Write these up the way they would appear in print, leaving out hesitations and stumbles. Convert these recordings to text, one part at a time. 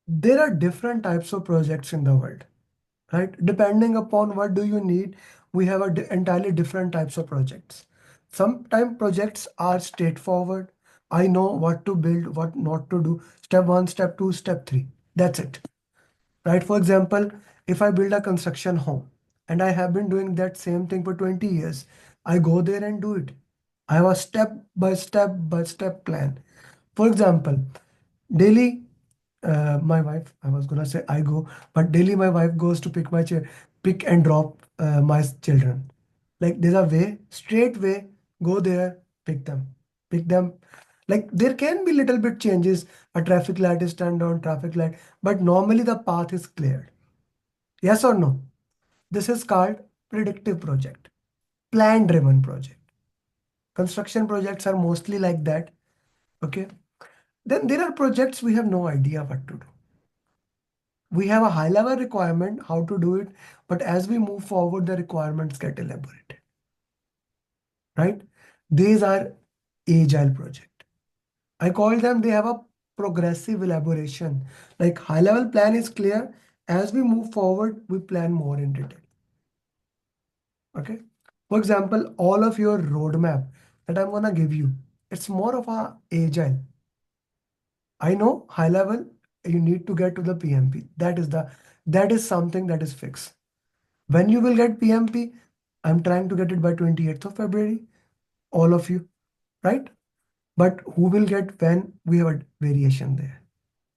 There are different types of projects in the world, right? Depending upon what do you need, we have entirely different types of projects. Sometimes projects are straightforward. I know what to build, what not to do. Step one, step two, step three. That's it, right? For example, if I build a construction home and I have been doing that same thing for 20 years, I go there and do it. I have a step by step plan. For example, daily, my wife, I was gonna say I go, but daily my wife goes to pick and drop my children. Like there's a way, straight way, go there, pick them. Like there can be little bit changes. A traffic light is turned on, traffic light, but normally the path is cleared. Yes or no? This is called predictive project, plan driven project. Construction projects are mostly like that. Okay. Then there are projects we have no idea what to do. We have a high level requirement how to do it, but as we move forward, the requirements get elaborated, right? These are agile project. I call them, they have a progressive elaboration. Like high level plan is clear. As we move forward, we plan more in detail. Okay. For example, all of your roadmap that I'm gonna give you, it's more of a agile. I know high level, you need to get to the PMP. That is something that is fixed. When you will get PMP, I'm trying to get it by 28th of February, all of you, right? But who will get when, we have a variation there.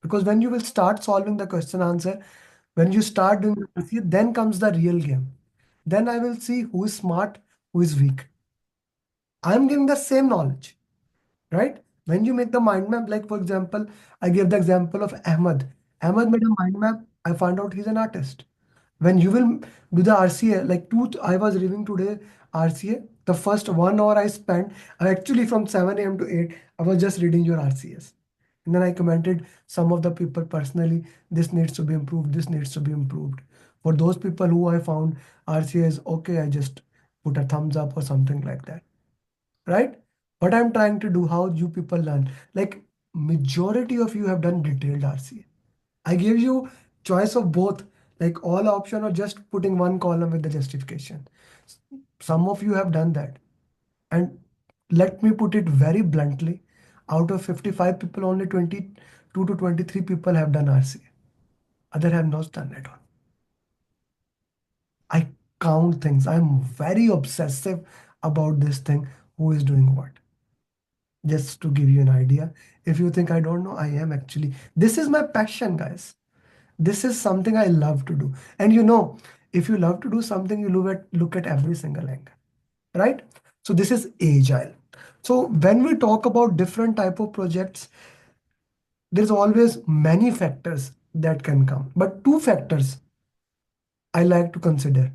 Because when you will start solving the question answer, when you start doing the PCA, then comes the real game. Then I will see who is smart, who is weak. I'm giving the same knowledge, right? When you make the mind map, like for example, I gave the example of Ahmed. Ahmed made a mind map. I found out he's an artist. When you will do the RCA, like I was reviewing today RCA. The first 1 hour I spent, I actually from 7 a.m. to 8, I was just reading your RCS. And then I commented some of the people personally, this needs to be improved, this needs to be improved. For those people who I found RCA is okay, I just put a thumbs up or something like that, right? What I'm trying to do, how you people learn. Like majority of you have done detailed RCA. I give you choice of both, like all option or just putting one column with the justification. Some of you have done that. And let me put it very bluntly, out of 55 people, only 22 to 23 people have done RCA. Other have not done it all. I count things. I'm very obsessive about this thing, who is doing what. Just to give you an idea. If you think I don't know, I am actually. This is my passion, guys. This is something I love to do. And if you love to do something, you look at every single angle, right? So this is agile. So when we talk about different type of projects, there's always many factors that can come. But two factors I like to consider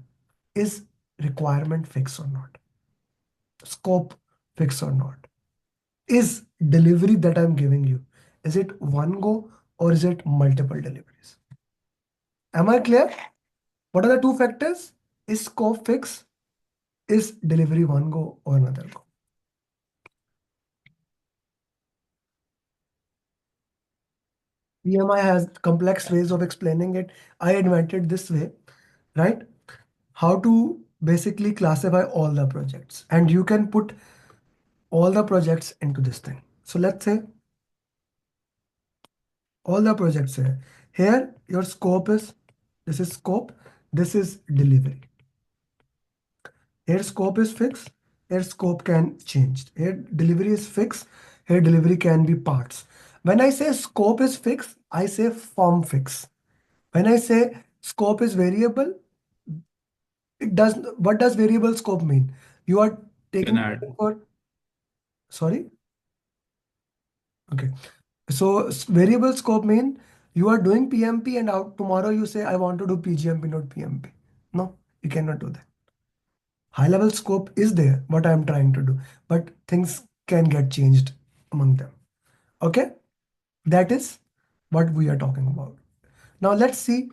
is requirement fix or not, scope fix or not. Is delivery that I'm giving you, is it one go or is it multiple deliveries? Am I clear? What are the two factors? Is scope fix? Is delivery one go or another go? PMI has complex ways of explaining it. I invented this way, right? How to basically classify all the projects. And you can put all the projects into this thing. So let's say all the projects here. Here, your scope is, this is scope, this is delivery. Here scope is fixed, here scope can change. Here delivery is fixed, here delivery can be parts. When I say scope is fixed, I say form fix. When I say scope is variable, what does variable scope mean? You are Can taking add. for, sorry? Okay. So variable scope mean you are doing PMP and out tomorrow you say I want to do PGMP, not PMP. No, you cannot do that. High level scope is there, what I'm trying to do, but things can get changed among them. Okay, that is what we are talking about. Now let's see,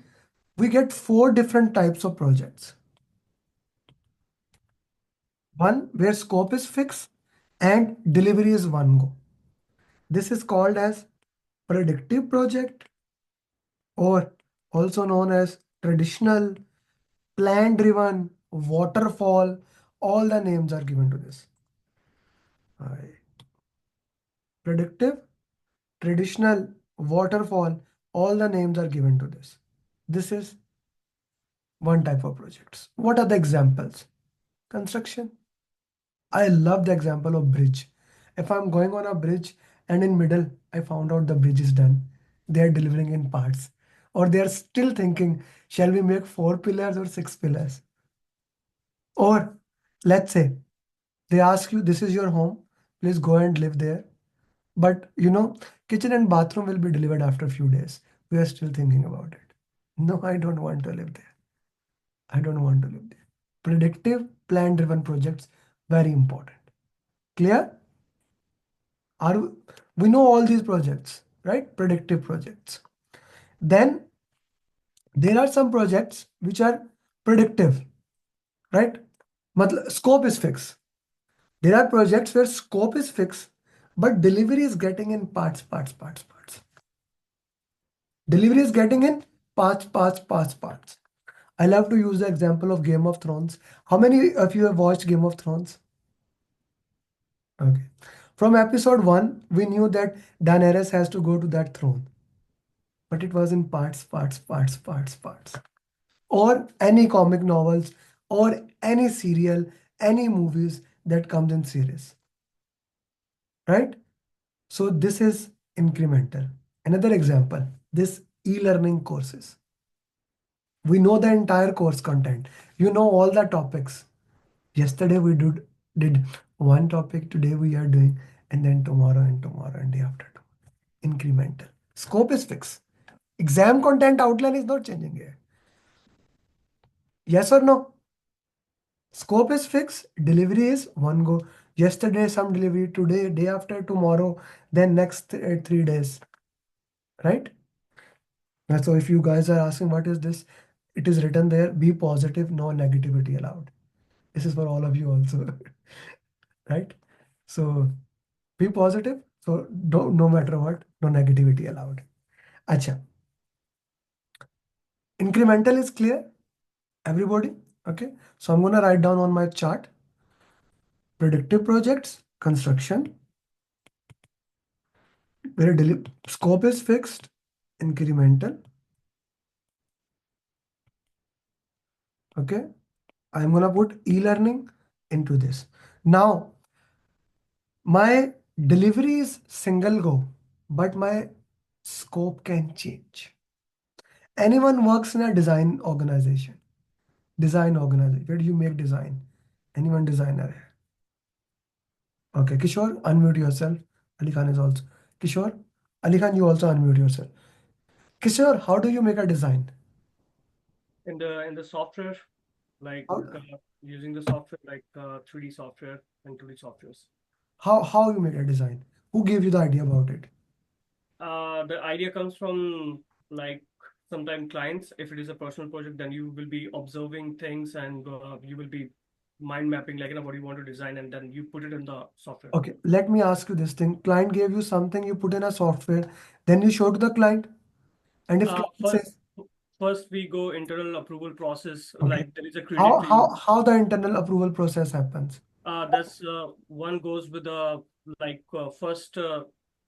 we get four different types of projects. One where scope is fixed and delivery is one go. This is called as predictive project, or also known as traditional, plan driven, waterfall. All the names are given to this. Alright. Predictive, traditional, waterfall, all the names are given to this. This is one type of projects. What are the examples? Construction. I love the example of bridge. If I'm going on a bridge and in middle I found out the bridge is done, they are delivering in parts, or they are still thinking, shall we make 4 pillars or 6 pillars? Or let's say they ask you, this is your home, please go and live there. But kitchen and bathroom will be delivered after a few days. We are still thinking about it. No, I don't want to live there. I don't want to live there. Predictive, plan driven projects, very important. Clear? Are we know all these projects, right? Predictive projects. Then there are some projects which are predictive, right? Scope is fixed. There are projects where scope is fixed, but delivery is getting in parts, parts, parts, parts. Delivery is getting in parts, parts, parts, parts. I love to use the example of Game of Thrones. How many of you have watched Game of Thrones? Okay. From episode 1, we knew that Daenerys has to go to that throne, but it was in parts, parts, parts, parts, parts. Or any comic novels, or any serial, any movies that comes in series, right? So this is incremental. Another example, this e-learning courses. We know the entire course content. You know all the topics. Yesterday we did one topic, today we are doing, and then tomorrow and day after tomorrow. Incremental. Scope is fixed. Exam content outline is not changing here. Yes or no? Scope is fixed. Delivery is one go. Yesterday some delivery, today, day after tomorrow, then next 3 days. Right? And so if you guys are asking what is this, it is written there, be positive, no negativity allowed. This is for all of you also. Right? So be positive. So no matter what, no negativity allowed. Acha. Incremental is clear, everybody. Okay. So I'm gonna write down on my chart. Predictive projects, construction, where scope is fixed, incremental. Okay. I'm gonna put e-learning into this. Now my delivery is single go, but my scope can change. Anyone works in a design organization, where do you make design? Anyone designer here? Okay, Kishore, unmute yourself. Ali Khan is also. Kishore, Ali Khan, you also unmute yourself. Kishore, how do you make a design? In the software, like How using the software like 3D software and 2D softwares. how you make a design? Who gave you the idea about it? The idea comes from like sometimes clients. If it is a personal project, then you will be observing things and you will be mind mapping like what you want to design, and then you put it in the software. Okay, let me ask you this thing. Client gave you something, you put in a software, then you show to the client, and if client First, says, first we go internal approval process. okay, Like there is a how credit how team. how the internal approval process happens? That's one goes with the like first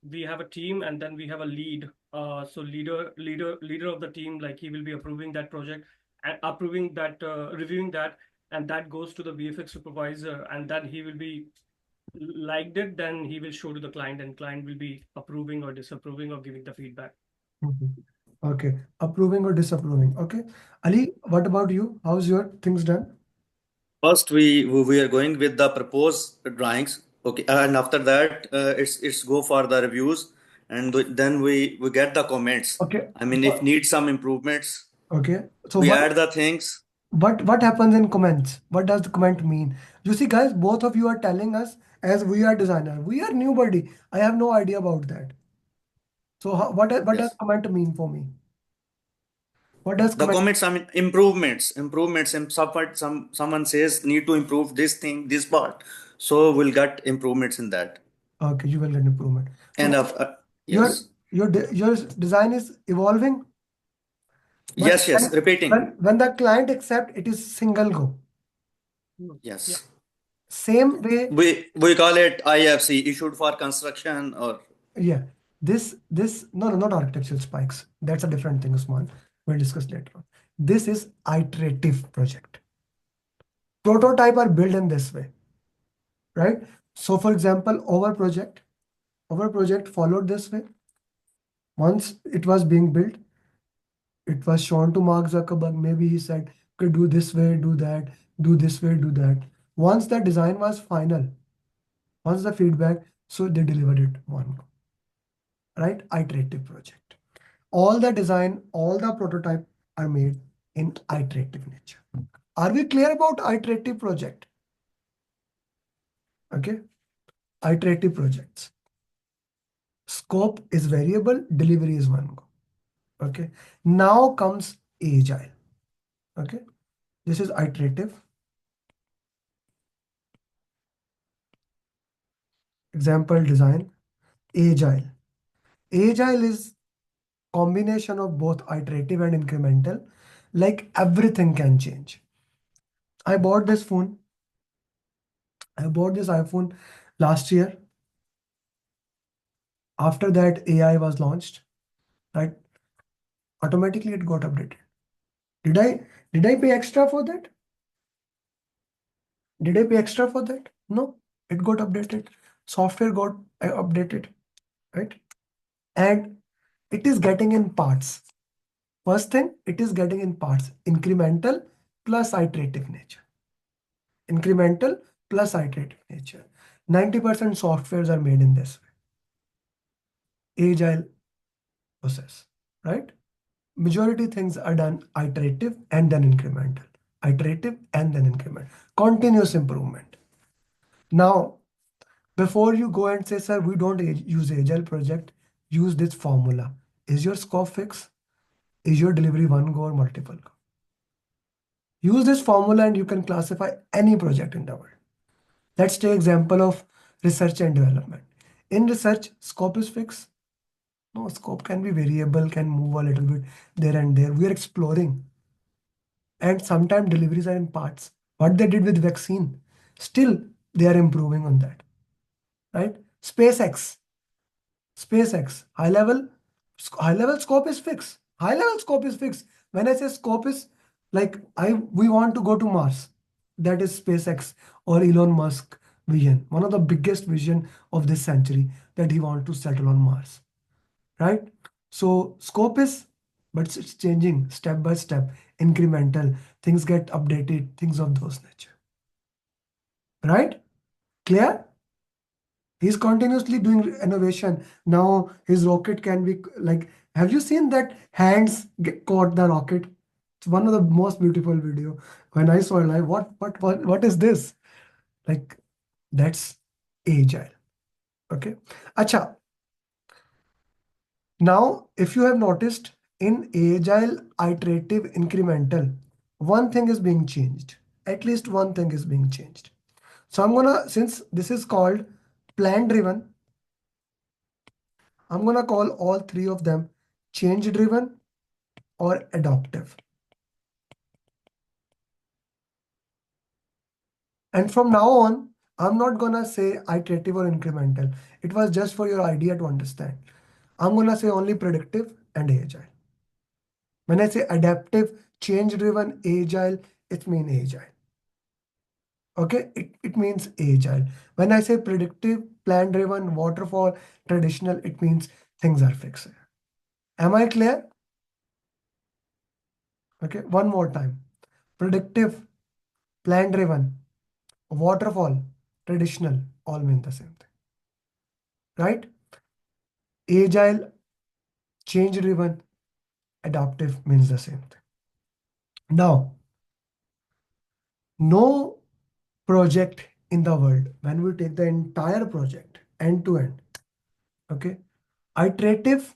we have a team and then we have a lead. So leader of the team, like he will be approving that project and approving that reviewing that, and that goes to the VFX supervisor, and then he will be liked it. Then he will show to the client, and client will be approving or disapproving or giving the feedback. Mhm. Okay, approving or disapproving. Okay, Ali, what about you? How's your things done? First, we are going with the proposed drawings. Okay, and after that, it's go for the reviews, and then we get the comments. Okay, I mean, if need some improvements, okay. So we what add the things. what happens in comments? What does the comment mean? You see, guys, both of you are telling us as we are designer. We are nobody. I have no idea about that. So what does Yes, comment mean for me? What does the comment? comments. I mean, improvements. And someone says need to improve this thing, this part. So we'll get improvements in that. Okay, you will get improvement. So And your yes, your design is evolving. But Yes, yes, repeating. when the client accept, it is single go. Yeah. Yes. Same way, We call it IFC, issued for construction or yeah. This no, not architectural spikes. That's a different thing, Usman. We'll discuss later on. This is iterative project. Prototype are built in this way, right? So for example, our project followed this way. Once it was being built, it was shown to Mark Zuckerberg. Maybe he said, okay, do this way, do that, do this way, do that. Once the design was final, once the feedback, so they delivered it one go, right? Iterative project. All the design, all the prototype are made in iterative nature. Are we clear about iterative project? Okay, iterative projects. Scope is variable, delivery is one go. Okay, now comes agile. Okay, this is iterative. Example design, agile. Agile is combination of both iterative and incremental. Like everything can change. I bought this phone. I bought this iPhone last year. After that, AI was launched. Right? Automatically, it got updated. Did I did I pay extra for that? Did I pay extra for that? No. It got updated. Software got updated. Right? And it is getting in parts. First thing, it is getting in parts. Incremental plus iterative nature. Incremental plus iterative nature. 90% softwares are made in this way. Agile process, right? Majority things are done iterative and then incremental. Iterative and then increment. Continuous improvement. Now, before you go and say, sir, we don't use Agile project, use this formula. Is your scope fixed? Is your delivery one go or multiple go? Use this formula and you can classify any project in the world. Let's take example of research and development. In research, scope is fixed. No, scope can be variable, can move a little bit there and there. We are exploring. And sometimes deliveries are in parts. What they did with vaccine, still they are improving on that. Right? SpaceX, high level scope is fixed. High level scope is fixed. When I say scope is like we want to go to Mars. That is SpaceX or Elon Musk vision. One of the biggest vision of this century that he want to settle on Mars. Right? So scope is, but it's changing step by step, incremental. Things get updated, things of those nature. Right? Clear? He's continuously doing innovation. Now his rocket can be like, have you seen that hands caught the rocket? It's one of the most beautiful video. When I saw it, like, what is this? Like, that's agile. Okay. Acha. Now, if you have noticed in agile, iterative, incremental, one thing is being changed. At least one thing is being changed. So I'm gonna, since this is called plan driven, I'm gonna call all three of them change driven or adaptive. And from now on, I'm not gonna say iterative or incremental. It was just for your idea to understand. I'm gonna say only predictive and agile. When I say adaptive, change driven, agile, it means agile. Okay, it means agile. When I say predictive, plan driven, waterfall, traditional, it means things are fixed. Am I clear? Okay, one more time. Predictive, plan driven, waterfall, traditional, all mean the same thing. Right? Agile, change driven, adaptive means the same thing. Now, no project in the world, when we take the entire project end to end, okay, iterative,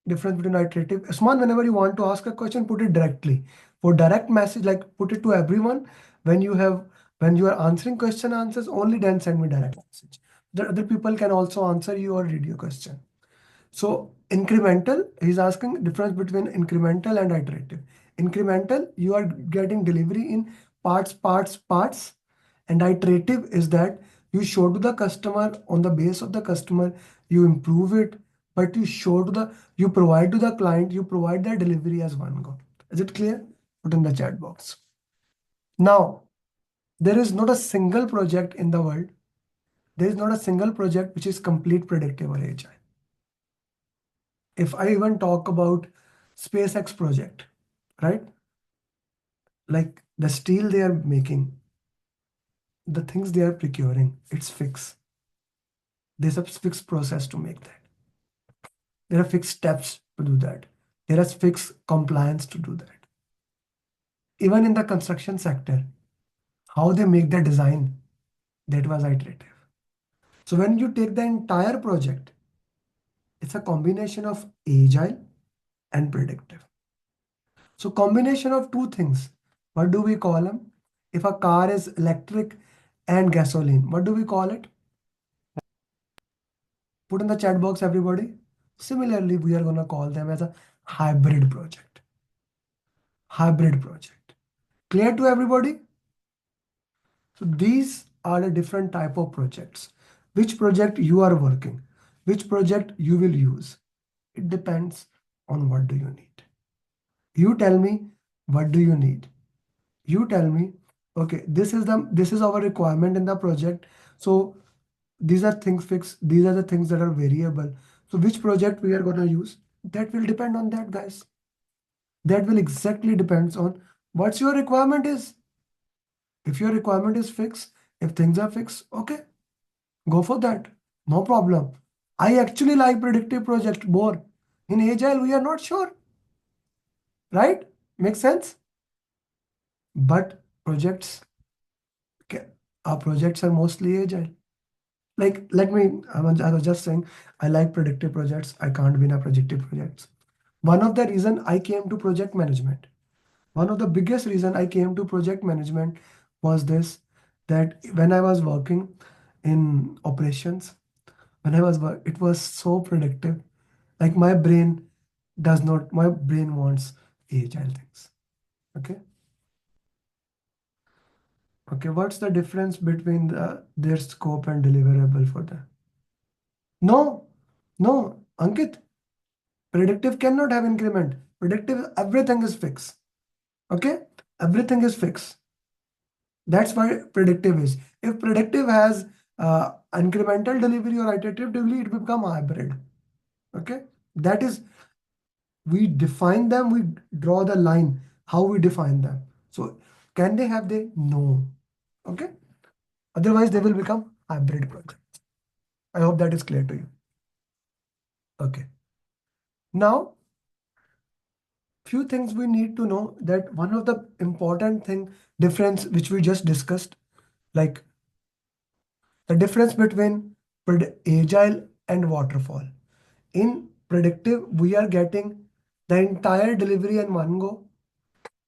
difference between iterative. Usman, whenever you want to ask a question, put it directly. For direct message, like put it to everyone. When you have, when you are answering question answers, only then send me direct message. The other people can also answer you or read your question. So Incremental, he's asking difference between incremental and iterative. Incremental, you are getting delivery in parts. And iterative is that you show to the customer on the base of the customer, you improve it, but you provide to the client, you provide the delivery as one go. Is it clear? Put in the chat box. Now, there is not a single project in the world. There is not a single project which is complete, predictive, or agile. If I even talk about SpaceX project, right? Like the steel they are making, the things they are procuring, it's fixed. There's a fixed process to make that. There are fixed steps to do that. There is fixed compliance to do that. Even in the construction sector, how they make the design, that was iterative. So when you take the entire project, it's a combination of agile and predictive. So combination of two things. What do we call them? If a car is electric and gasoline, what do we call it? Put in the chat box, everybody. Similarly, we are gonna call them as a hybrid project. Hybrid project. Clear to everybody? So these are the different type of projects. Which project you are working, which project you will use. It depends on what do you need. You tell me what do you need. You tell me, okay, this is our requirement in the project. So these are things fixed, these are the things that are variable. So which project we are going to use, that will depend on that, guys. That will exactly depends on what's your requirement is. If your requirement is fixed, if things are fixed, okay, go for that, no problem. I actually like predictive project more. In agile we are not sure, right? Makes sense. But projects, our projects are mostly agile. Like, I was just saying, I like predictive projects. I can't be in a predictive projects. One of the reason I came to project management, one of the biggest reason I came to project management was this, that when I was working in operations, it was so predictive. Like my brain wants agile things. Okay. Okay. What's the difference between their scope and deliverable for them? No, no, Ankit. Predictive cannot have increment. Predictive, everything is fixed. Okay? Everything is fixed. That's why predictive is. If predictive has incremental delivery or iterative delivery, it will become hybrid. Okay? That is, we define them, we draw the line, how we define them. So, can they have they? No. Okay? Otherwise, they will become hybrid projects. I hope that is clear to you. Okay. Now, few things we need to know, that one of the important thing difference which we just discussed, like the difference between agile and waterfall. In predictive we are getting the entire delivery in one go,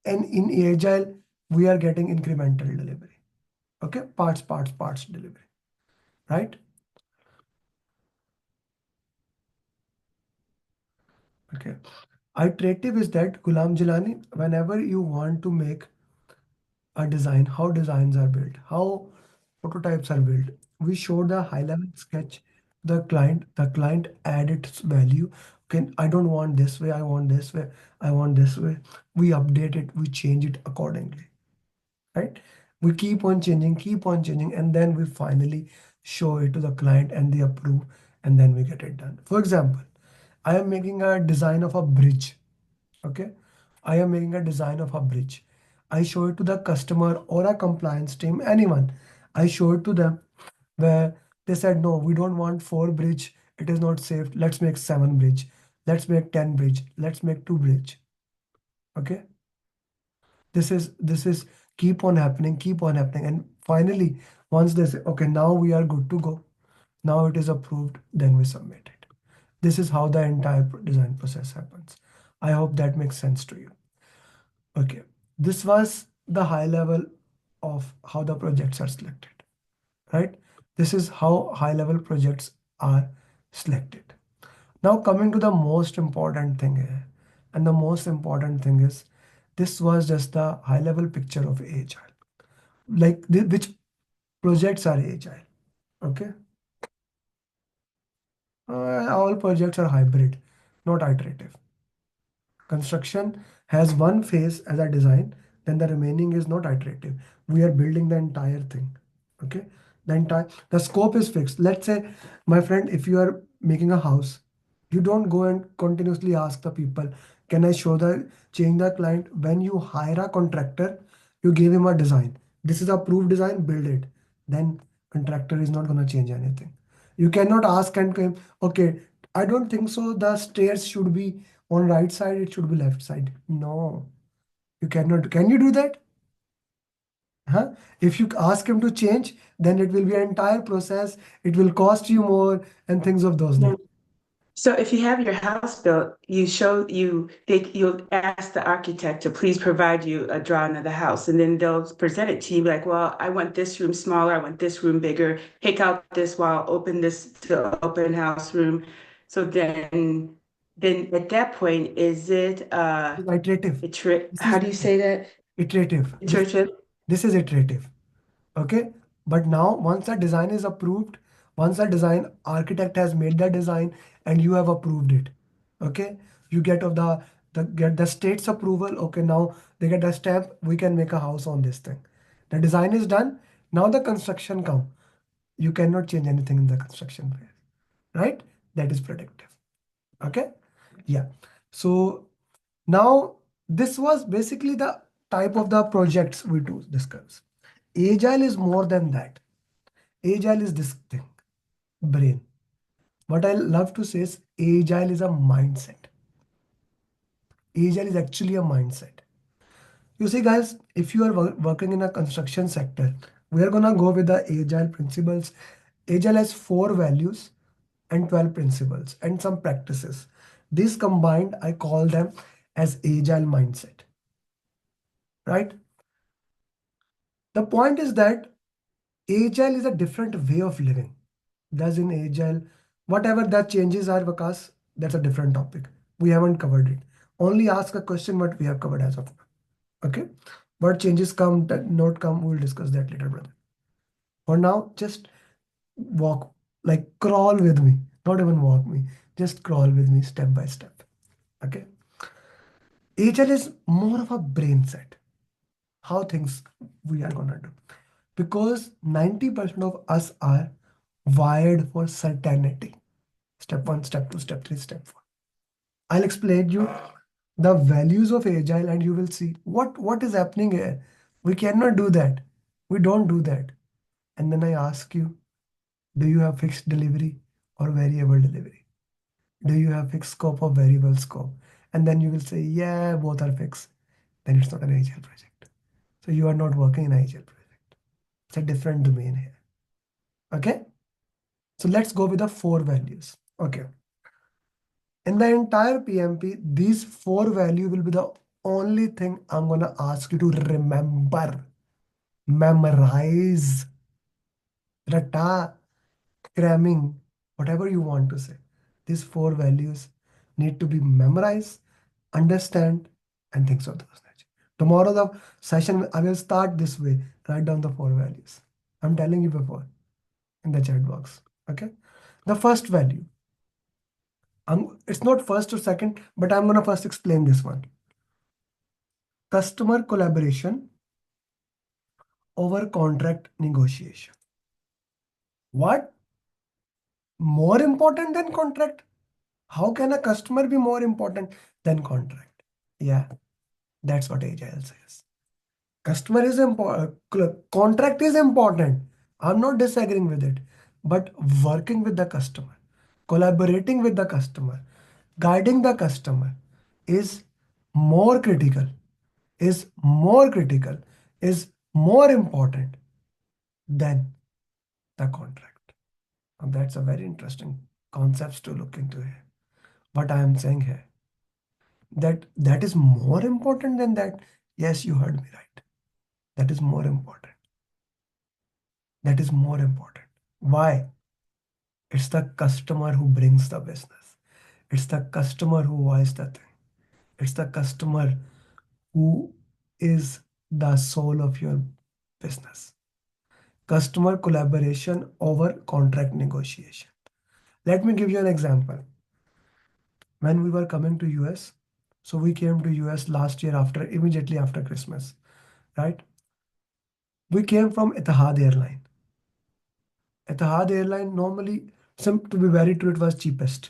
and in agile we are getting incremental delivery. Okay, parts delivery, right? Okay, iterative is that, Gulam Jilani, whenever you want to make a design, how designs are built, how prototypes are built. We show the high level sketch the client add its value. Okay, I don't want this way, I want this way, I want this way. We update it, we change it accordingly, right? We keep on changing, and then we finally show it to the client and they approve, and then we get it done. For example, I am making a design of a bridge. Okay, I am making a design of a bridge. I show it to the customer or a compliance team, anyone. I show it to them, where they said, no, we don't want 4 bridge. It is not safe. Let's make 7 bridge. Let's make 10 bridge. Let's make 2 bridge. Okay. This is keep on happening, keep on happening. And finally, once they say, okay, now we are good to go. Now it is approved, then we submit it. This is how the entire design process happens. I hope that makes sense to you. Okay, this was the high level of how the projects are selected, right? This is how high level projects are selected. Now coming to the most important thing here, and the most important thing is this was just the high level picture of agile. Like which projects are agile? Okay, all projects are hybrid, not iterative. Construction has one phase as a design, then the remaining is not iterative. We are building the entire thing. Okay, the scope is fixed. Let's say, my friend, if you are making a house, you don't go and continuously ask the people, can I show the change the client? When you hire a contractor, you give him a design. This is approved design, build it. Then contractor is not gonna change anything. You cannot ask and claim, okay, I don't think so. The stairs should be on right side, it should be left side. No, you cannot. Can you do that? Huh? If you ask him to change, then it will be an entire process. It will cost you more and things of those nature. So if you have your house built, you'll ask the architect to please provide you a drawing of the house, and then they'll present it to you like, well, I want this room smaller, I want this room bigger, take out this wall, open this to open house room. So then at that point, is it It's iterative. This how is do you say that? iterative. Iterative? This is iterative. Okay, but now once the design is approved, once the design architect has made the design and you have approved it, okay, you get of the get the state's approval. Okay, now they get a stamp, we can make a house on this thing. The design is done. Now the construction come. You cannot change anything in the construction phase, right? That is predictive. Okay, yeah. So now this was basically the type of the projects we do discuss. Agile is more than that. Agile is this thing, brain. What I love to say is agile is a mindset. Agile is actually a mindset. You see, guys, if you are working in a construction sector, we are gonna go with the agile principles. Agile has 4 values and 12 principles and some practices. These combined, I call them as agile mindset, right? The point is that agile is a different way of living. Thus, in agile, whatever that changes are, Vikas, that's a different topic. We haven't covered it. Only ask a question what we have covered as of now. Okay? What changes come, that not come, we'll discuss that later, brother. For now, just walk, like crawl with me. Not even walk me. Just crawl with me step by step. Okay? Agile is more of a brain set. How things we are gonna do. Because 90% of us are wired for certainty. Step 1, step 2, step 3, step 4. I'll explain you the values of agile and you will see what is happening here. We cannot do that. We don't do that. And then I ask you, do you have fixed delivery or variable delivery? Do you have fixed scope or variable scope? And then you will say, yeah, both are fixed. Then it's not an agile project. So you are not working in agile project. It's a different domain here. Okay? So let's go with the 4 values. Okay. In the entire PMP, these 4 values will be the only thing I'm gonna ask you to remember, memorize, rata, cramming, whatever you want to say. These 4 values need to be memorized, understand, and things of those nature. Tomorrow the session I will start this way. Write down the 4 values. I'm telling you before in the chat box. Okay. The first value. It's not first or second, but I'm gonna first explain this one. Customer collaboration over contract negotiation. What? More important than contract? How can a customer be more important than contract? Yeah, that's what Agile says. Customer is important, contract is important. I'm not disagreeing with it, but working with the customer, collaborating with the customer, guiding the customer is more critical, is more critical, is more important than the contract. And that's a very interesting concepts to look into here. What I am saying here, that is more important than that. Yes, you heard me right. That is more important. That is more important. Why? It's the customer who brings the business. It's the customer who voices the thing. It's the customer who is the soul of your business. Customer collaboration over contract negotiation. Let me give you an example. When we were coming to US, so we came to US last year after immediately after Christmas, right? We came from Etihad Airline. Etihad Airline normally, to be very true, it was cheapest.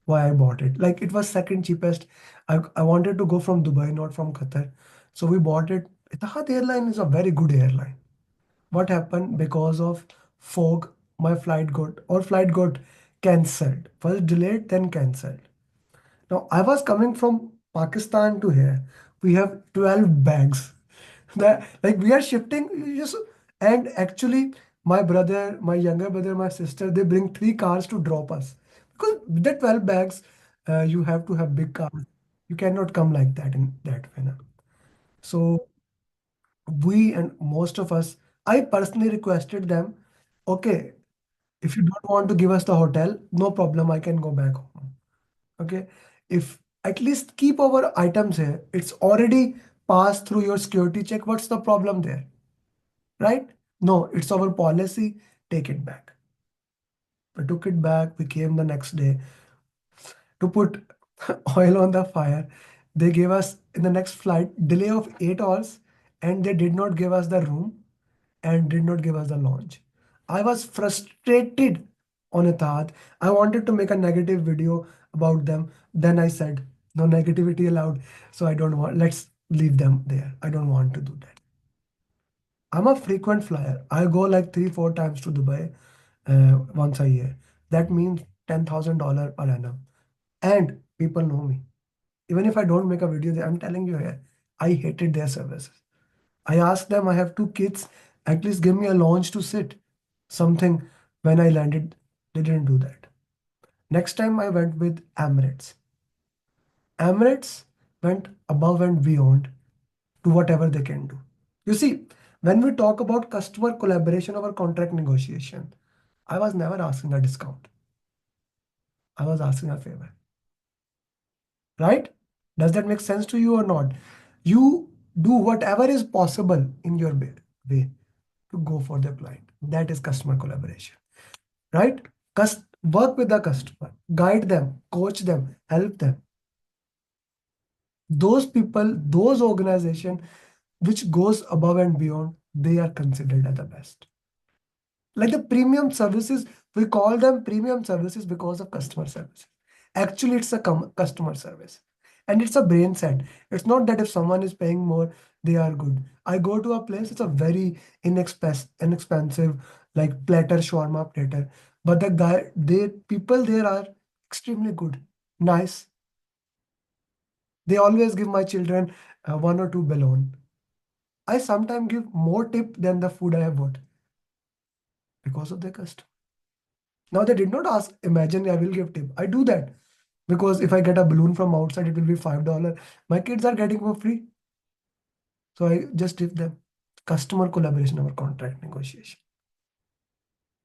Why I bought it? Like it was second cheapest. I wanted to go from Dubai, not from Qatar. So we bought it. Etihad Airline is a very good airline. What happened because of fog? My flight got cancelled. First delayed, then cancelled. Now I was coming from Pakistan to here. We have 12 bags. That like we are shifting you just and actually my brother, my younger brother, my sister, they bring three cars to drop us. Because with the 12 bags, you have to have big cars. You cannot come like that in that way. Na. So we and most of us, I personally requested them, okay, if you don't want to give us the hotel, no problem, I can go back home. Okay, if at least keep our items here, it's already passed through your security check, what's the problem there, right? No, it's our policy, take it back. We took it back, we came the next day to put oil on the fire. They gave us in the next flight delay of 8 hours, and they did not give us the room and did not give us the launch. I was frustrated on Etihad. I wanted to make a negative video about them. Then I said, no negativity allowed. So I don't want, let's leave them there. I don't want to do that. I'm a frequent flyer. I go like 3, 4 times to Dubai once a year. That means $10,000 per annum. And people know me. Even if I don't make a video, I'm telling you here, I hated their services. I asked them, I have two kids, at least give me a lounge to sit. Something when I landed, they didn't do that. Next time I went with Emirates. Emirates went above and beyond to whatever they can do. You see, when we talk about customer collaboration over contract negotiation, I was never asking a discount. I was asking a favor. Right? Does that make sense to you or not? You do whatever is possible in your way to go for the client. That is customer collaboration, right? Work with the customer, guide them, coach them, help them. Those people, those organization which goes above and beyond, they are considered as the best. Like the premium services, we call them premium services because of customer service. Actually, it's a customer service. And it's a brain set. It's not that if someone is paying more, they are good. I go to a place, it's a very inexpensive, like platter, shawarma platter. But the guy, people there are extremely good, nice. They always give my children one or two balloon. I sometimes give more tip than the food I have bought because of the customer. Now they did not ask, imagine I will give tip. I do that because if I get a balloon from outside, it will be $5. My kids are getting for free. So I just give them customer collaboration over contract negotiation.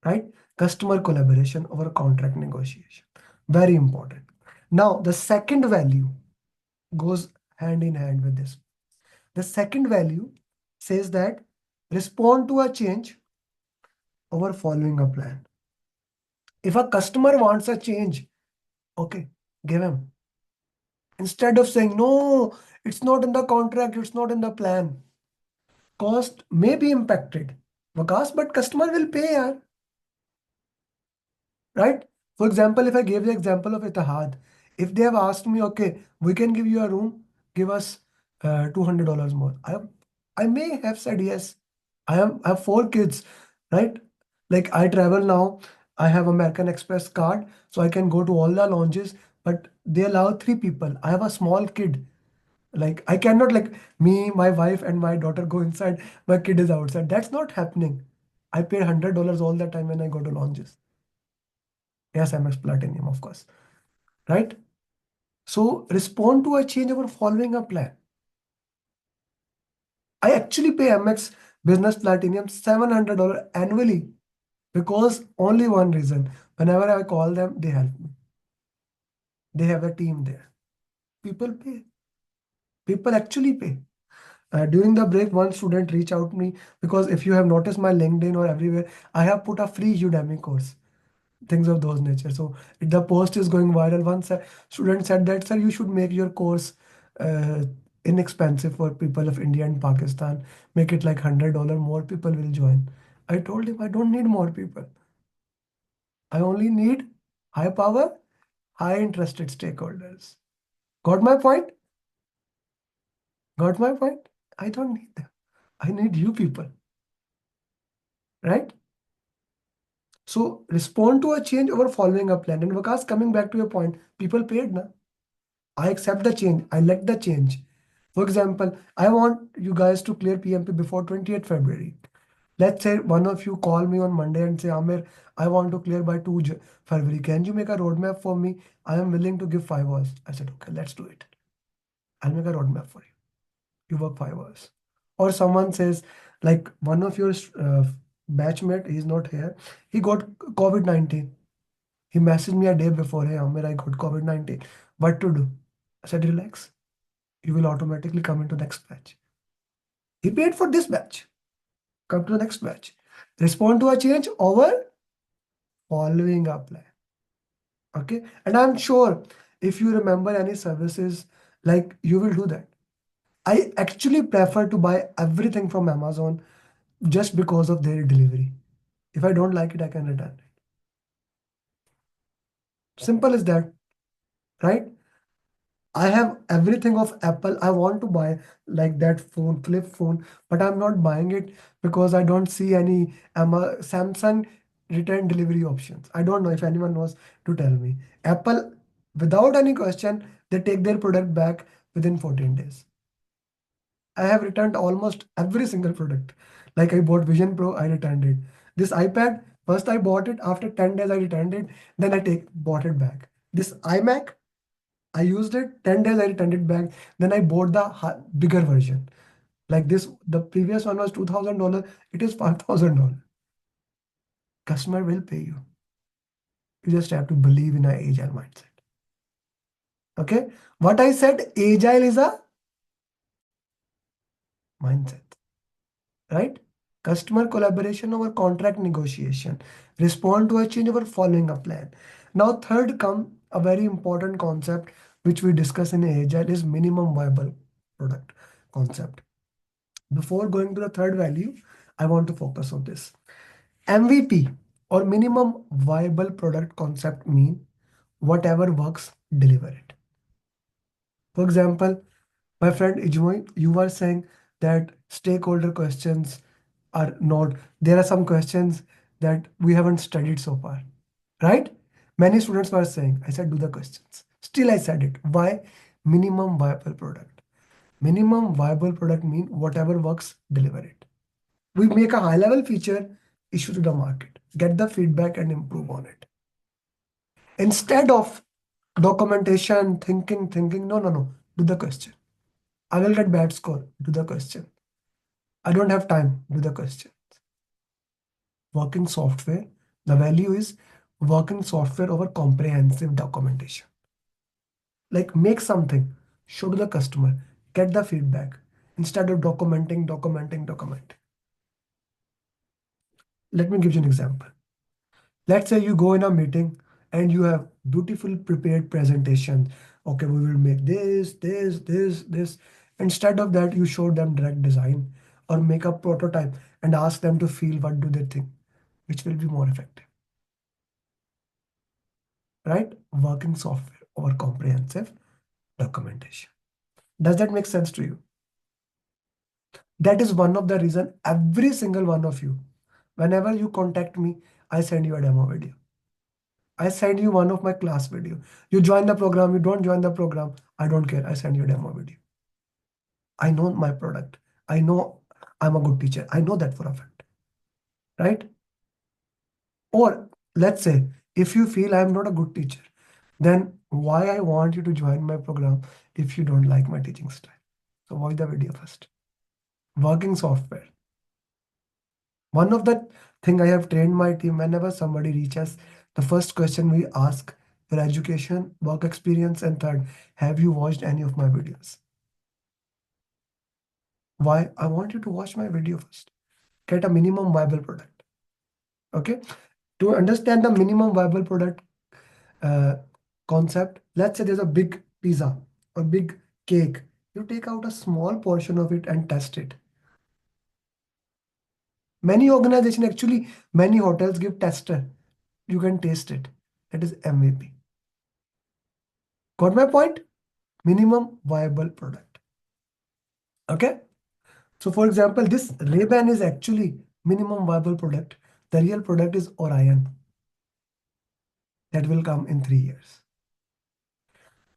Right? Customer collaboration over contract negotiation. Very important. Now the second value goes hand in hand with this. The second value says that respond to a change over following a plan. If a customer wants a change, okay, give him. Instead of saying, no, it's not in the contract, it's not in the plan. Cost may be impacted. Vikas, but customer will pay, yaar, right? For example, if I gave the example of Etihad, if they have asked me, okay, we can give you a room, give us $200 more. I may have said yes. I have 4 kids, right? Like I travel now, I have American Express card, so I can go to all the lounges, but they allow 3 people. I have a small kid. Like I cannot like me, my wife, and my daughter go inside. My kid is outside. That's not happening. I pay $100 all the time when I go to lounges. Yes, MX Platinum, of course. Right? So respond to a change over following a plan. I actually pay MX Business Platinum $700 annually because only one reason. Whenever I call them, they help me. They have a team there. People pay. People actually pay. During the break, one student reached out to me because if you have noticed my LinkedIn or everywhere, I have put a free Udemy course, things of those nature. So the post is going viral. One student said that, sir, you should make your course uh, inexpensive for people of India and Pakistan. Make it like $100 more people will join. I told him I don't need more people. I only need high power, high interested stakeholders. Got my point? Got my point? I don't need them. I need you people, right? So respond to a change over following a plan. And Vikas, coming back to your point, people paid na. I accept the change. I like the change. For example, I want you guys to clear PMP before 28th February. Let's say one of you call me on Monday and say, Amer, I want to clear by 2 February. Can you make a roadmap for me? I am willing to give 5 hours. I said, okay, let's do it. I'll make a roadmap for you. You work 5 hours. Or someone says, like one of your batchmate, he's not here. He got COVID-19. He messaged me a day before, hey, Amir, I got COVID-19. What to do? I said, relax. You will automatically come into next batch. He paid for this batch. Come to the next batch. Respond to a change over following a plan. Okay. And I'm sure if you remember any services, like you will do that. I actually prefer to buy everything from Amazon just because of their delivery. If I don't like it, I can return it. Simple as that, right? I have everything of Apple. I want to buy like that phone, flip phone, but I'm not buying it because I don't see any Samsung return delivery options. I don't know if anyone knows to tell me. Apple, without any question, they take their product back within 14 days. I have returned almost every single product. Like I bought Vision Pro, I returned it. This iPad, first I bought it, after 10 days I returned it, then bought it back. This iMac, I used it, 10 days I returned it back. Then I bought the bigger version. Like this, the previous one was $2,000, it is $5,000. Customer will pay you. You just have to believe in an agile mindset. Okay? What I said, agile is a mindset, right? Customer collaboration over contract negotiation. Respond to a change over following a plan. Now, third come a very important concept which we discuss in agile is minimum viable product concept. Before going to the third value, I want to focus on this. MVP or minimum viable product concept mean whatever works, deliver it. For example, my friend Ijmoy, you were saying that stakeholder questions are not, there are some questions that we haven't studied so far, right? Many students were saying, I said, do the questions. Still, I said it. Why? Minimum viable product. Minimum viable product mean whatever works, deliver it. We make a high level feature, issue to the market, get the feedback and improve on it. Instead of documentation, thinking, no, do the question. I will get bad score, do the question. I don't have time, do the question. Working software, the value is working software over comprehensive documentation. Like make something, show to the customer, get the feedback instead of documenting. Let me give you an example. Let's say you go in a meeting and you have beautiful prepared presentation. Okay, we will make this. Instead of that, you show them direct design or make a prototype and ask them to feel what do they think, which will be more effective, right? Working software or comprehensive documentation. Does that make sense to you? That is one of the reason every single one of you, whenever you contact me, I send you a demo video. I send you one of my class video. You join the program, you don't join the program. I don't care. I send you a demo video. I know my product. I know I'm a good teacher. I know that for a fact. Right? Or let's say if you feel I'm not a good teacher, then why I want you to join my program if you don't like my teaching style? So watch the video first. Working software. One of the thing I have trained my team whenever somebody reaches, the first question we ask, your education, work experience, and third, have you watched any of my videos? Why? I want you to watch my video first. Get a minimum viable product. Okay? To understand the minimum viable product uh, concept, let's say there's a big pizza or big cake. You take out a small portion of it and test it. Many organizations, actually, many hotels give tester. You can taste it. That is MVP. Got my point? Minimum viable product. Okay? So for example, this Ray-Ban is actually minimum viable product. The real product is Orion. That will come in 3 years.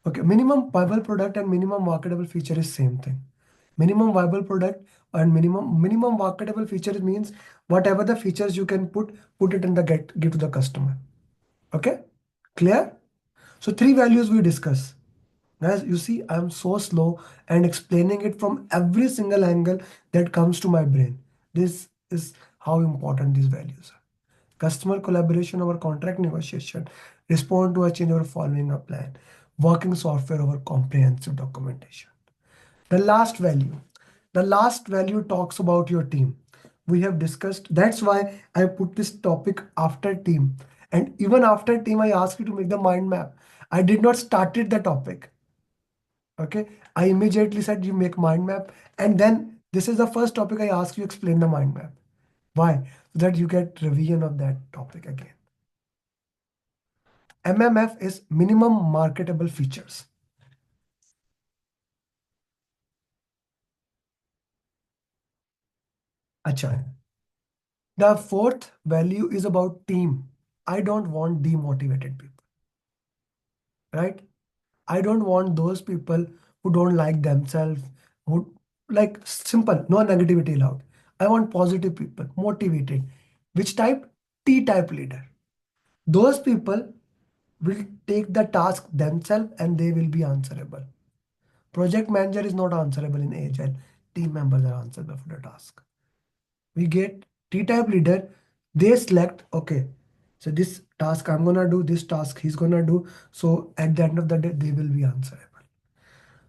Okay, minimum viable product and minimum marketable feature is same thing. Minimum viable product and minimum marketable feature means whatever the features you can put it in the give to the customer. Okay, clear? So three values we discuss. Guys, you see, I'm so slow and explaining it from every single angle that comes to my brain. This is how important these values are. Customer collaboration over contract negotiation, respond to a change over following a plan, working software over comprehensive documentation. The last value talks about your team. We have discussed, that's why I put this topic after team. And even after team, I asked you to make the mind map. I did not started the topic. Okay, I immediately said you make mind map, and then this is the first topic I ask you explain the mind map. Why? So that you get revision of that topic again. MMF is minimum marketable features. Acha. The fourth value is about team. I don't want demotivated people, right? I don't want those people who don't like themselves, who like simple, no negativity allowed. I want positive people, motivated. Which type? T type leader. Those people will take the task themselves and they will be answerable. Project manager is not answerable in Agile. Team members are answerable for the task. We get T-type leader, they select, okay, so this task I'm gonna do, this task he's gonna do. So at the end of the day, they will be answerable.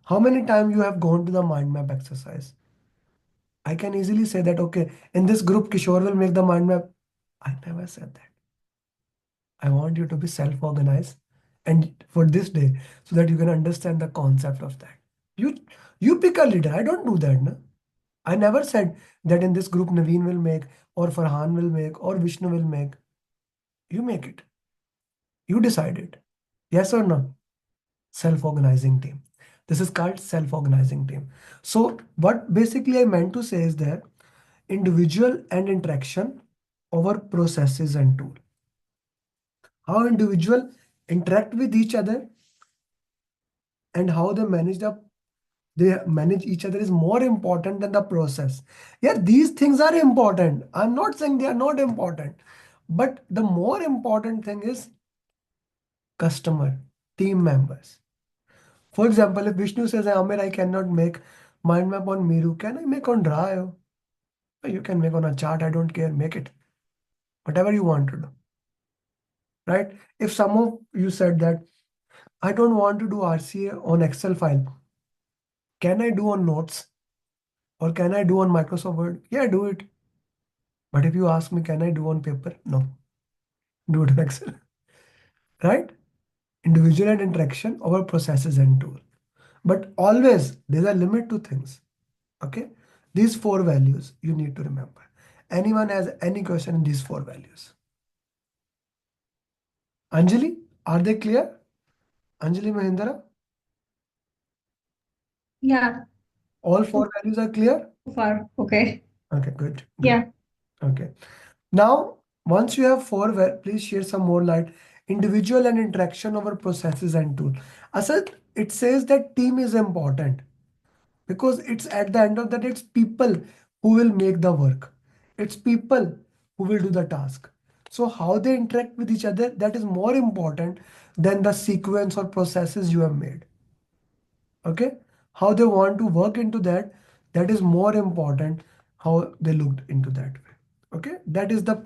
How many times you have gone to the mind map exercise? I can easily say that, okay, in this group, Kishore will make the mind map. I never said that. I want you to be self-organized and for this day so that you can understand the concept of that. You you pick a leader. I don't do that. No? I never said that in this group Naveen will make or Farhan will make or Vishnu will make. You make it. You decide it. Yes or no? Self-organizing team. This is called self-organizing team. So what basically I meant to say is that individual and interaction over processes and tool. How individual interact with each other and how they manage each other is more important than the process. Yeah, these things are important. I'm not saying they are not important, but the more important thing is customer, team members. For example, if Vishnu says, Amer, I cannot make mind map on Miru, can I make on Drive? You can make on a chart, I don't care, make it. Whatever you want to do, right? If some of you said that, I don't want to do RCA on Excel file, can I do on Notes? Or can I do on Microsoft Word? Yeah, do it. But if you ask me, can I do on paper? No, do it on Excel, right? Individual and interaction over processes and tool. But always there's a limit to things. Okay? These four values you need to remember. Anyone has any question in these four values? Anjali, are they clear? Anjali Mahindra? Yeah, All four values are clear? so far. Okay. Okay, good. Yeah. Good. Okay. Now, once you have four, please share some more light. Individual and interaction over processes and tool. Asad, it says that team is important because it's at the end of the day, it's people who will make the work. It's people who will do the task. So how they interact with each other, that is more important than the sequence or processes you have made. Okay? How they want to work into that, that is more important how they looked into that way. Okay? That is the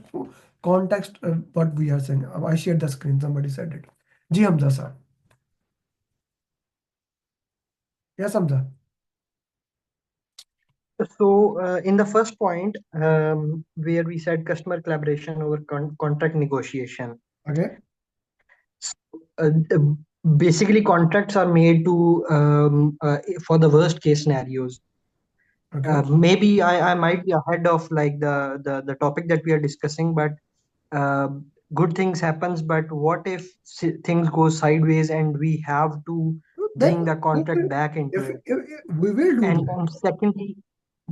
context of what we are saying. I shared the screen, somebody said it. जी Hamza sir. Yes, Hamza. So, in the first point, where we said customer collaboration over contract negotiation, Okay. basically contracts are made to for the worst case scenarios. Okay. Maybe I might be ahead of like the topic that we are discussing, but uh, good things happens. But what if things go sideways and we have to Then bring the we contract will, back into if, it? we will do that. And secondly,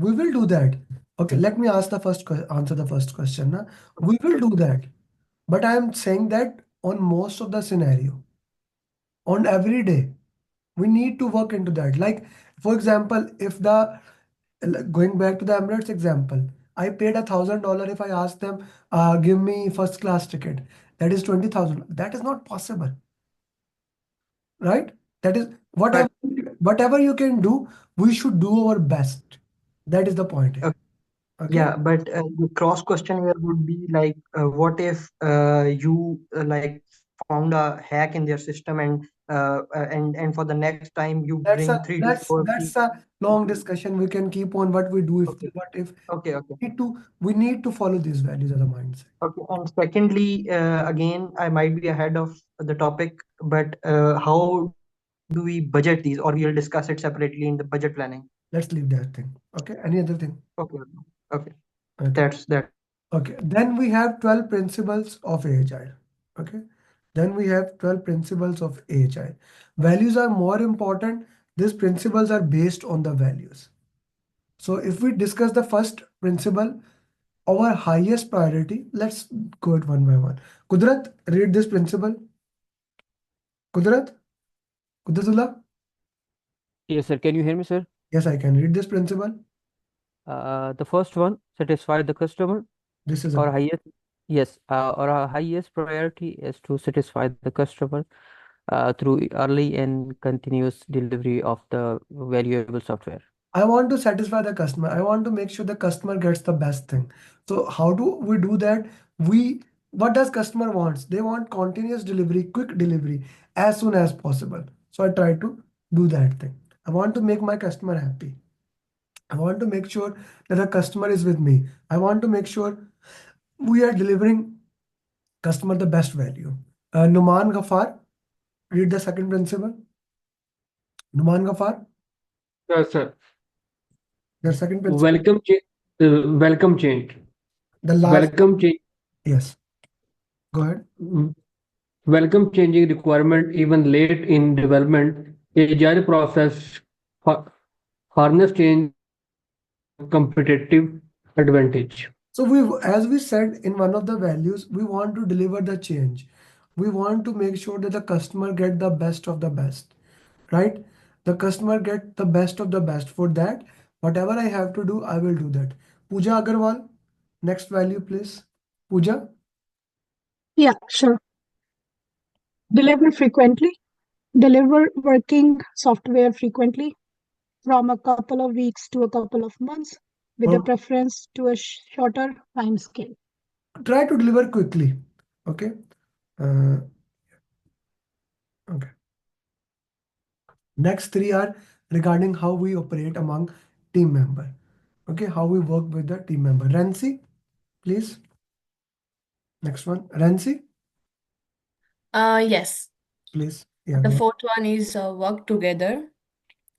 We will do that. Okay, let me ask the answer the first question. Na? We will do that. But I am saying that on most of the scenario, on every day, we need to work into that. Like, for example, if the going back to the Emirates example, I paid $1,000 if I ask them, give me first class ticket. That is 20,000. That is not possible, right? That is but whatever you can do, we should do our best. That is the point here. Okay. yeah, but the cross question here would be like, what if you like found a hack in their system and for the next time you That's bring a three to that's four that's people. a long discussion. We can keep on what we do if Okay, what if okay. we need to follow these values as a mindset. Okay, and secondly, again, I might be ahead of the topic, but how do we budget these, or we'll discuss it separately in the budget planning? Let's leave that thing. Okay. Any other thing? Okay. Okay. That's Okay. Then we have 12 principles of Agile. Okay. Then we have 12 principles of Agile. Values are more important. These principles are based on the values. So if we discuss the first principle, our highest priority, let's go it one by one. Kudrat, read this principle. Kudrat, Kudratullah. Yes, sir. Can you hear me, sir? Yes, I can read this principle. The first one, satisfy the customer. This is a Our highest, yes, our highest priority is to satisfy the customer through early and continuous delivery of the valuable software. I want to satisfy the customer. I want to make sure the customer gets the best thing. So how do we do that? We what does customer wants? They want continuous delivery, quick delivery as soon as possible. So I try to do that thing. I want to make my customer happy. I want to make sure that the customer is with me. I want to make sure we are delivering customer the best value. Numan Ghaffar, read the second principle. Numan Ghaffar, Yes, sir. the second principle. Welcome change. The last, Welcome change. yes, go ahead. Welcome changing requirement even late in development. Agile process har- harness change to competitive advantage. So as we said in one of the values, we want to deliver the change. We want to make sure that the customer get the best of the best, right? The customer get the best of the best. For that, whatever I have to do, I will do that. Pooja Agarwal, next value, please. Pooja, Yeah, sure. Deliver frequently. Deliver working software frequently from a couple of weeks to a couple of months with a okay. preference to a shorter time scale. Try to deliver quickly. Okay. Uh, okay. Next three are regarding how we operate among team member. Okay, how we work with the team member. Rancy, please. Next one. Rancy, Yes. please. Yeah, The go. fourth one is work together.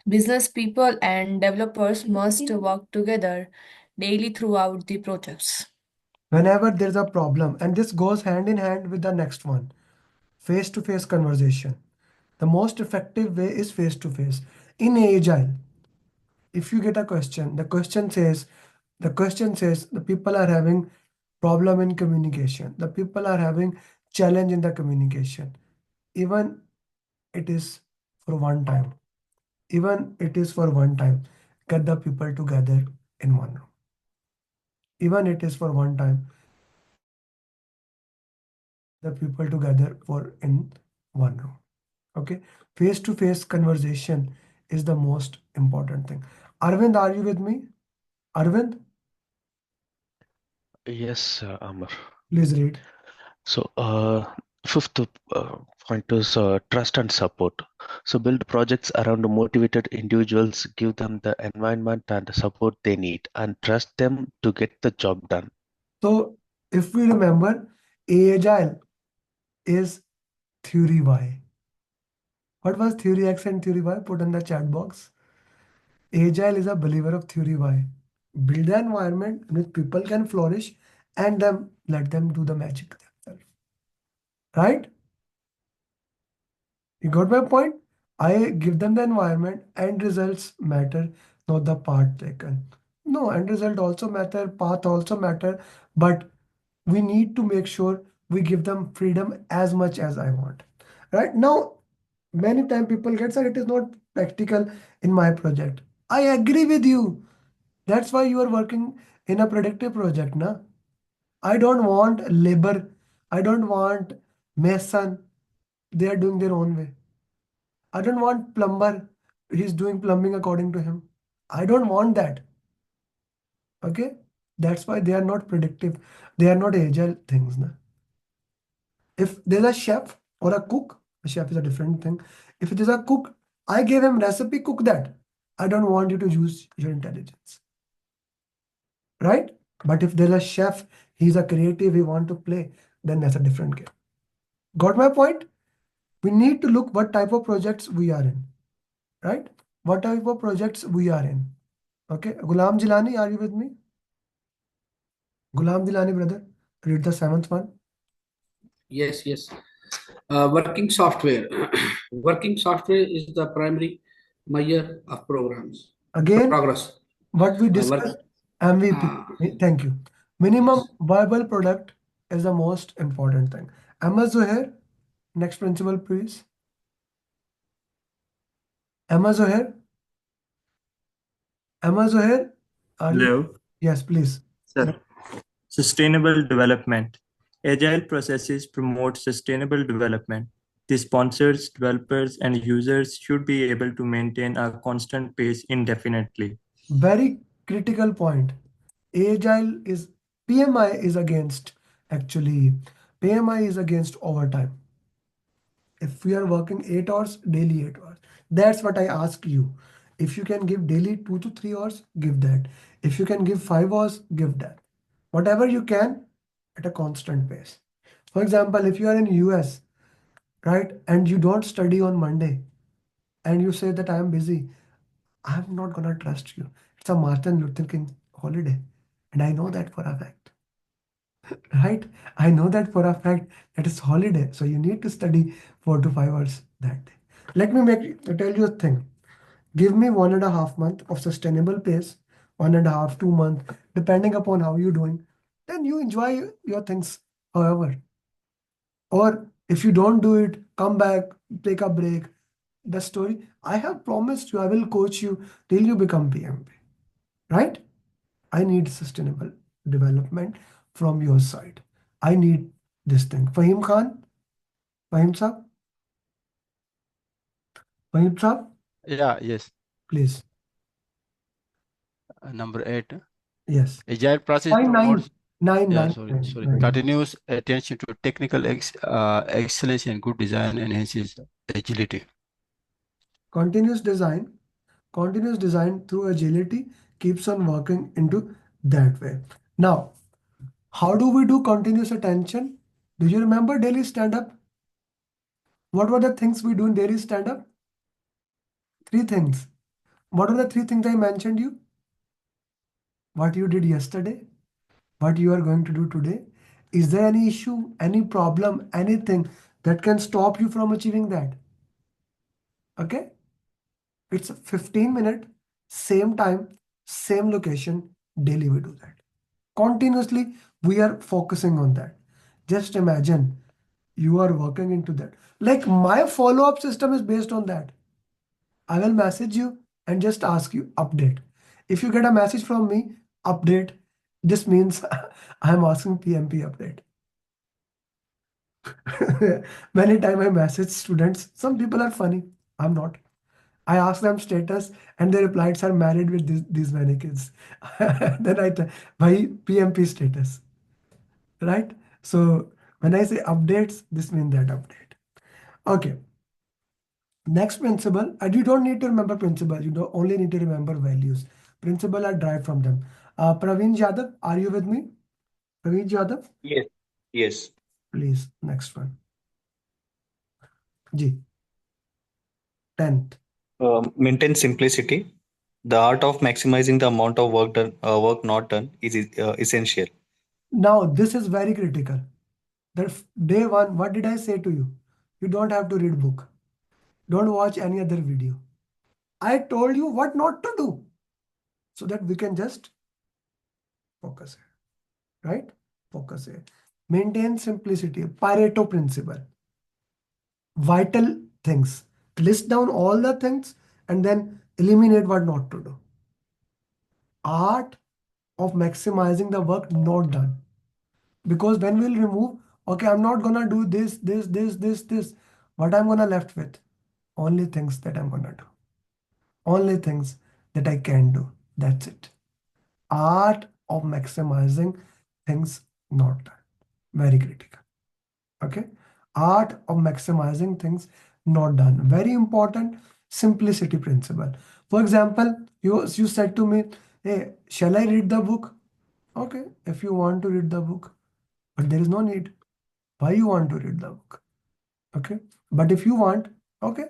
Business people and developers must work together daily throughout the projects. Whenever there's a problem, and this goes hand in hand with the next one, face to face conversation. The most effective way is face to face. In Agile, if you get a question, the question says the people are having problem in communication. The people are having challenge in the communication. Even it is for one time. Even it is for one time. Get the people together in one room. Even it is for one time. The people together for in one room. Okay, face to face conversation is the most important thing. Arvind, are you with me? Arvind, Yes, Amr. please read. So, Fifth point is trust and support. So build projects around motivated individuals, give them the environment and support they need, and trust them to get the job done. So if we remember, Agile is theory Y. What was theory X and theory Y? Put in the chat box. Agile is a believer of theory Y. Build an environment in which people can flourish and then let them do the magic themselves. Right? You got my point? I give them the environment, end results matter, not the path taken. No, end result also matter, path also matter, but we need to make sure we give them freedom as much as I want. Right now, many time people get said it is not practical in my project. I agree with you. That's why you are working in a predictive project, na? I don't want labor. I don't want mason. They are doing their own way. I don't want plumber. He's doing plumbing according to him. I don't want that. Okay? That's why they are not predictive. They are not agile things. Na? If there's a chef or a cook, a chef is a different thing. If it is a cook, I gave him recipe, cook that. I don't want you to use your intelligence. Right? But if there's a chef, he's a creative, he want to play, then that's a different game. Got my point? We need to look what type of projects we are in. Right? What type of projects we are in. Okay, Gulam Jilani, are you with me? Gulam Jilani, brother, read the seventh one. Yes, yes. Working software. Working software is the primary measure of programs Again, progress. what we Work. discussed, MVP. Thank you. Minimum Yes. viable product is the most important thing. Emma Zohair, next principle, please. Emma Zohair. Emma Zohair, are you? Hello, Yes, please. sir. Sustainable development. Agile processes promote sustainable development. The sponsors, developers, and users should be able to maintain a constant pace indefinitely. Very critical point. Agile is PMI is against actually PMI is against overtime. If we are working 8 hours, daily 8 hours. That's what I ask you. If you can give daily 2 to 3 hours, give that. If you can give 5 hours, give that. Whatever you can at a constant pace. For example, if you are in US, right, and you don't study on Monday and you say that I am busy, I'm not gonna trust you. It's a Martin Luther King holiday. And I know that for a fact. Right? I know that for a fact that it's holiday. So you need to study 4 to 5 hours that day. Let me tell you a thing. Give me 1.5 months of sustainable pace, 1.5, 2 months, depending upon how you're doing. Then you enjoy your things however. Or if you don't do it, come back, take a break. The story, I have promised you, I will coach you till you become PMP. Right? I need sustainable development from your side. I need this thing. Fahim Khan, Fahim Saab, Fahim Saab, Yeah, yes. please. Number 8. Yes. Agile process Nine, nine, promotes, nine, yeah, nine, sorry, nine, sorry. nine. Continuous attention to technical excellence and good design enhances agility. Continuous design, continuous design through agility keeps on working into that way. Now, how do we do continuous attention? Do you remember daily stand-up? What were the things we do in daily stand-up? Three things. What are the three things I mentioned you? What you did yesterday, what you are going to do today. Is there any issue, any problem, anything that can stop you from achieving that? Okay? It's a 15-minute, same time, same location, daily we do that. Continuously, we are focusing on that. Just imagine you are working into that. Like my follow-up system is based on that. I will message you and just ask you update. If you get a message from me, update, this means I'm asking PMP update. Many time I message students. Some people are funny. I'm not. I ask them status and they replied, "Sir, married with these many kids." Then I tell, why PMP status, right? So When I say updates, this means that update. Okay. Next principle, and you don't need to remember principles, you don't only need to remember values. Principle are derived from them. Praveen Yadav, are you with me? Praveen Yadav, Yes. Yes. please, next one. Ji, 10th. Maintain simplicity. The art of maximizing the amount of work not done is essential. Now, this is very critical. That day one, what did I say to you? You don't have to read book. Don't watch any other video. I told you what not to do so that we can just focus here, right? Focus here. Maintain simplicity, Pareto principle. Vital things. List down all the things and then eliminate what not to do. Art of maximizing the work not done. Because when we'll remove, okay, I'm not gonna do this. What I'm gonna left with? Only things that I'm gonna do. Only things that I can do. That's it. Art of maximizing things not done. Very critical. Okay. Art of maximizing things not done. Very important. Simplicity principle. For example, you said to me, hey, shall I read the book? Okay, if you want to read the book, but there is no need. Why you want to read the book? Okay, but if you want, okay,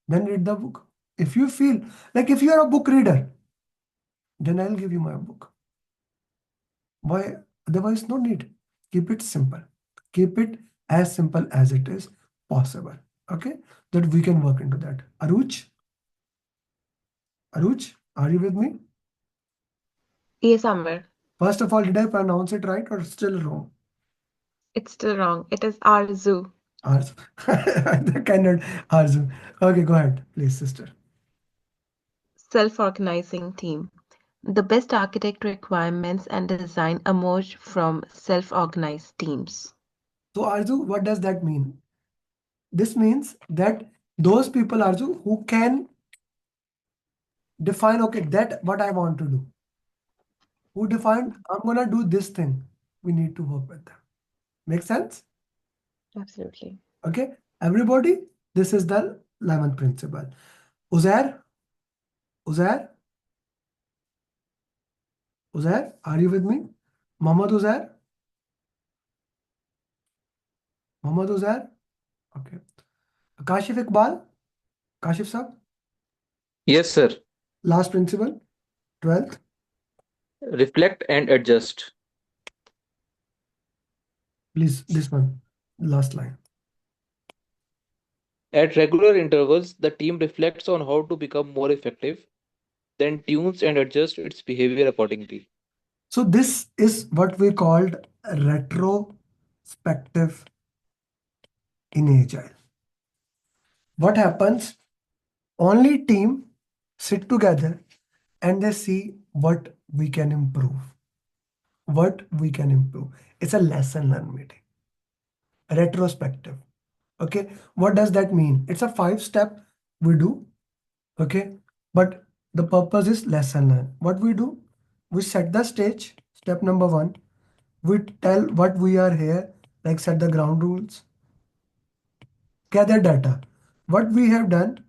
then read the book. If you feel like if you are a book reader, then I'll give you my book. Why? Otherwise, no need. Keep it simple. Keep it as simple as it is possible. Okay, that we can work into that. Aruj, are you with me? Yes, Amer. First of all, did I pronounce it right or still wrong? It's still wrong. It is Arzu. Arzu. I cannot Arzu. Okay, go ahead, please, sister. Self-organizing team. The best architect requirements and design emerge from self-organized teams. So, Arzu, what does that mean? This means that those people, Arzu, who can define, okay, that what I want to do. Who defined, I'm gonna do this thing. We need to work with them. Make sense? Absolutely. Okay, everybody, this is the 11th principle. Uzair, Uzair, Uzair, are you with me? Muhammad Uzair? Muhammad Uzair? Okay. Kashif Iqbal? Kashif sir? Yes, sir. Last principle, 12th. Reflect and adjust. Please, this one, last line. At regular intervals, the team reflects on how to become more effective, then tunes and adjusts its behavior accordingly. So this is what we called retrospective in Agile. What happens? Only team sit together and they see what we can improve. What we can improve. It's a lesson learned meeting. Retrospective. Okay. What does that mean? It's a 5-step we do. Okay. But the purpose is lesson learned. What we do? We set the stage. Step number 1. We tell what we are here, like set the ground rules. Gather data. What we have done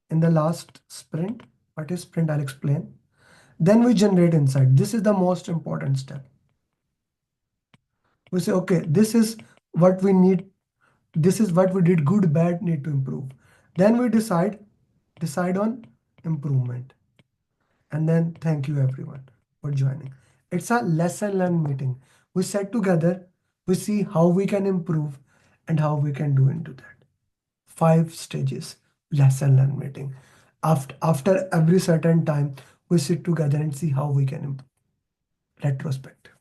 in the last sprint. What is sprint? I'll explain. Then we generate insight. This is the most important step. We say, okay, this is what we need. This is what we did good, bad, need to improve. Then we decide on improvement. And then thank you everyone for joining. It's a lesson learned meeting. We sit together, we see how we can improve and how we can do into that. 5 stages, lesson learned meeting. After every certain time, we sit together and see how we can improve. Retrospective.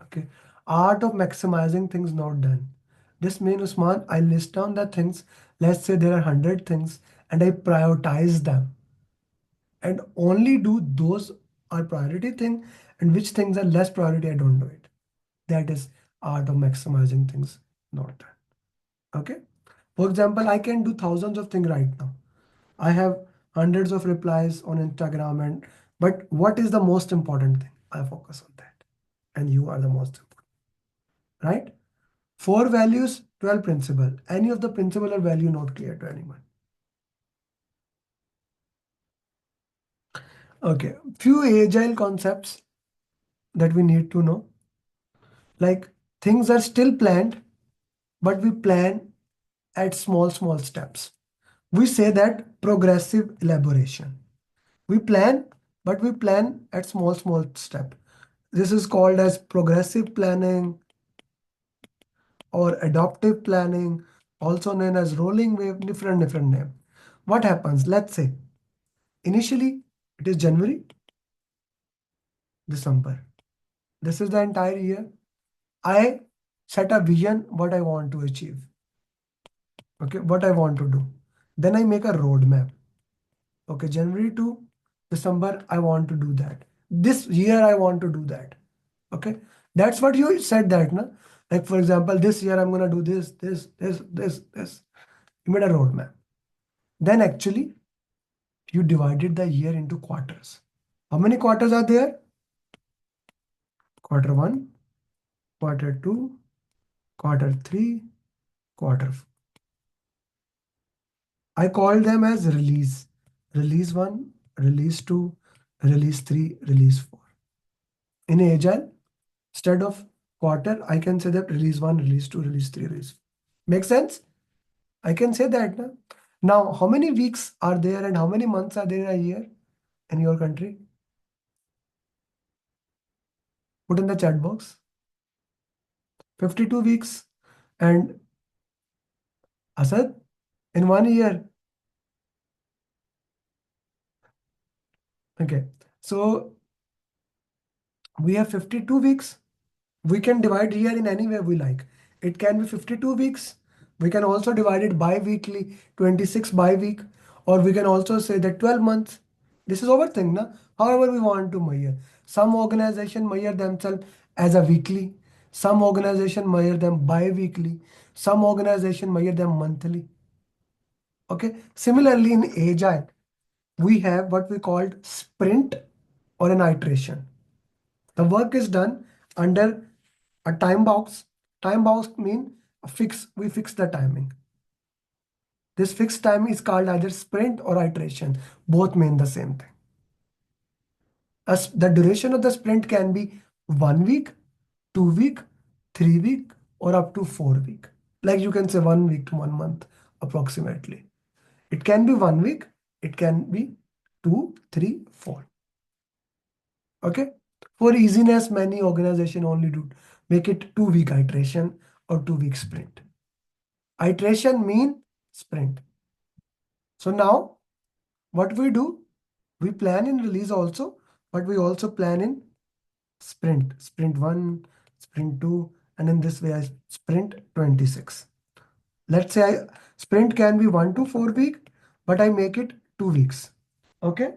Okay. Art of maximizing things not done. This means, Usman, I list down the things. Let's say there are 100 things and I prioritize them and only do those are priority thing and which things are less priority, I don't do it. That is art of maximizing things not done. Okay. For example, I can do thousands of things right now. I have hundreds of replies on Instagram but what is the most important thing? I focus on that. And you are the most important, right? 4 values, 12 principle. Any of the principle or value not clear to anyone? Okay, few agile concepts that we need to know. Like things are still planned, but we plan at small steps. We say that progressive elaboration. We plan, but we plan at small step. This is called as progressive planning or adaptive planning, also known as rolling wave, different name. What happens? Let's say initially it is January, December. This is the entire year. I set a vision what I want to achieve. Okay, what I want to do. Then I make a roadmap. Okay, January to December, I want to do that. This year I want to do that. Okay, that's what you said that, no? Like for example, this year I'm gonna do this. You made a roadmap. Then actually you divided the year into quarters. How many quarters are there? Quarter one, quarter two, quarter three, quarter. I call them as release. Release one, release two, release three, release four. In Agile, instead of quarter, I can say that release one, release two, release three, release four. Make sense? I can say that now. Now, how many weeks are there and how many months are there in a year in your country? Put in the chat box. 52 weeks. And Asad, in 1 year. Okay. So we have 52 weeks. We can divide year in any way we like. It can be 52 weeks. We can also divide it bi-weekly, 26 bi-week, or we can also say that 12 months. This is our thing, na? However we want to measure. Some organization measure themselves as a weekly. Some organization measure them bi-weekly. Some organization measure them monthly. Okay. Similarly, in Agile, we have what we called sprint or an iteration. The work is done under a time box. Time box mean we fix the timing. This fixed time is called either sprint or iteration. Both mean the same thing. As the duration of the sprint can be 1 week, 2 week, 3 week, or up to 4 week. Like you can say 1 week to 1 month approximately. It can be 1 week, it can be 2, 3, 4. Okay. For easiness, many organization only do make it 2 week iteration or 2 week sprint. Iteration mean sprint. So now what we do, we plan in release also, but we also plan in sprint. Sprint 1, sprint 2, and in this way I sprint 26. Let's say sprint can be 1 to 4 week, but I make it 2 weeks. Okay.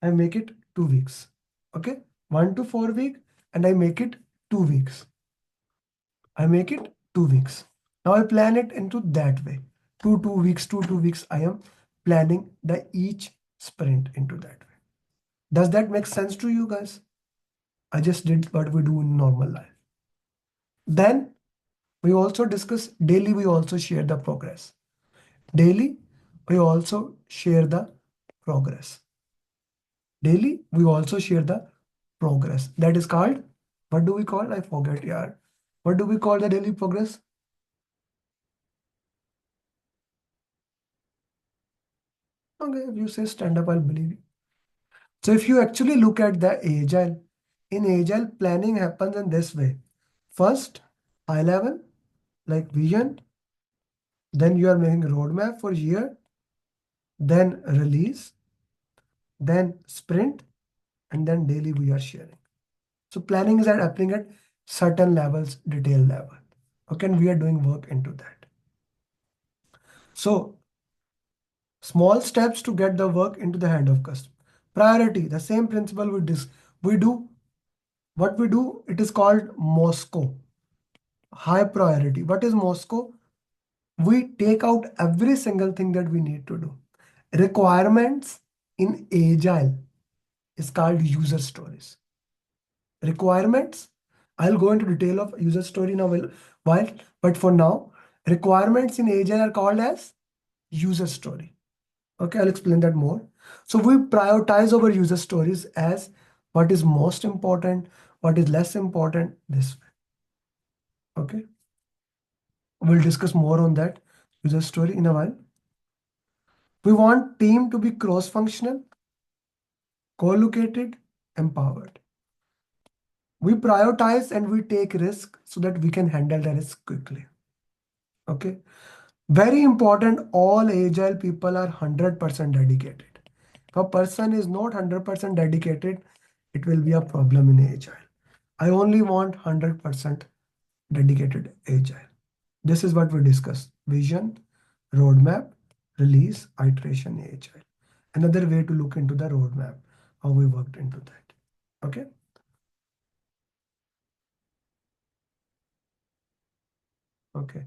I make it 2 weeks. Okay. 1 to 4 week and I make it 2 weeks. I make it 2 weeks. Now I plan it into that way. 2 weeks. I am planning the each sprint into that way. Does that make sense to you guys? I just did what we do in normal life. Then we also discuss daily. We also share the progress. Daily, we also share the progress. Daily, we also share the progress. That is called, what do we call? I forget, yeah. What do we call the daily progress? Okay, if you say stand up, I'll believe you. So if you actually look at the Agile, in Agile, planning happens in this way. First, high level, like vision. Then you are making a roadmap for year. Then release. Then sprint. And then daily we are sharing. So planning is happening at certain levels, detail level. Okay, and we are doing work into that. So small steps to get the work into the hand of customer. Priority, the same principle we do. What we do, it is called Moscow. High priority. What is Moscow? We take out every single thing that we need to do. Requirements in Agile is called user stories. Requirements I'll go into detail of user story in a while, but for now, requirements in Agile are called as user story. Okay, I'll explain that more. So we prioritize our user stories as what is most important, what is less important, this way. Okay, we'll discuss more on that user story in a while. We want team to be cross-functional, co-located, empowered. We prioritize and we take risk so that we can handle the risk quickly. Okay, very important, all Agile people are 100% dedicated. If a person is not 100% dedicated, it will be a problem in Agile. I only want 100% dedicated Agile. This is what we discussed: vision, roadmap, release, iteration, Agile. Another way to look into the roadmap, how we worked into that. Okay. Okay.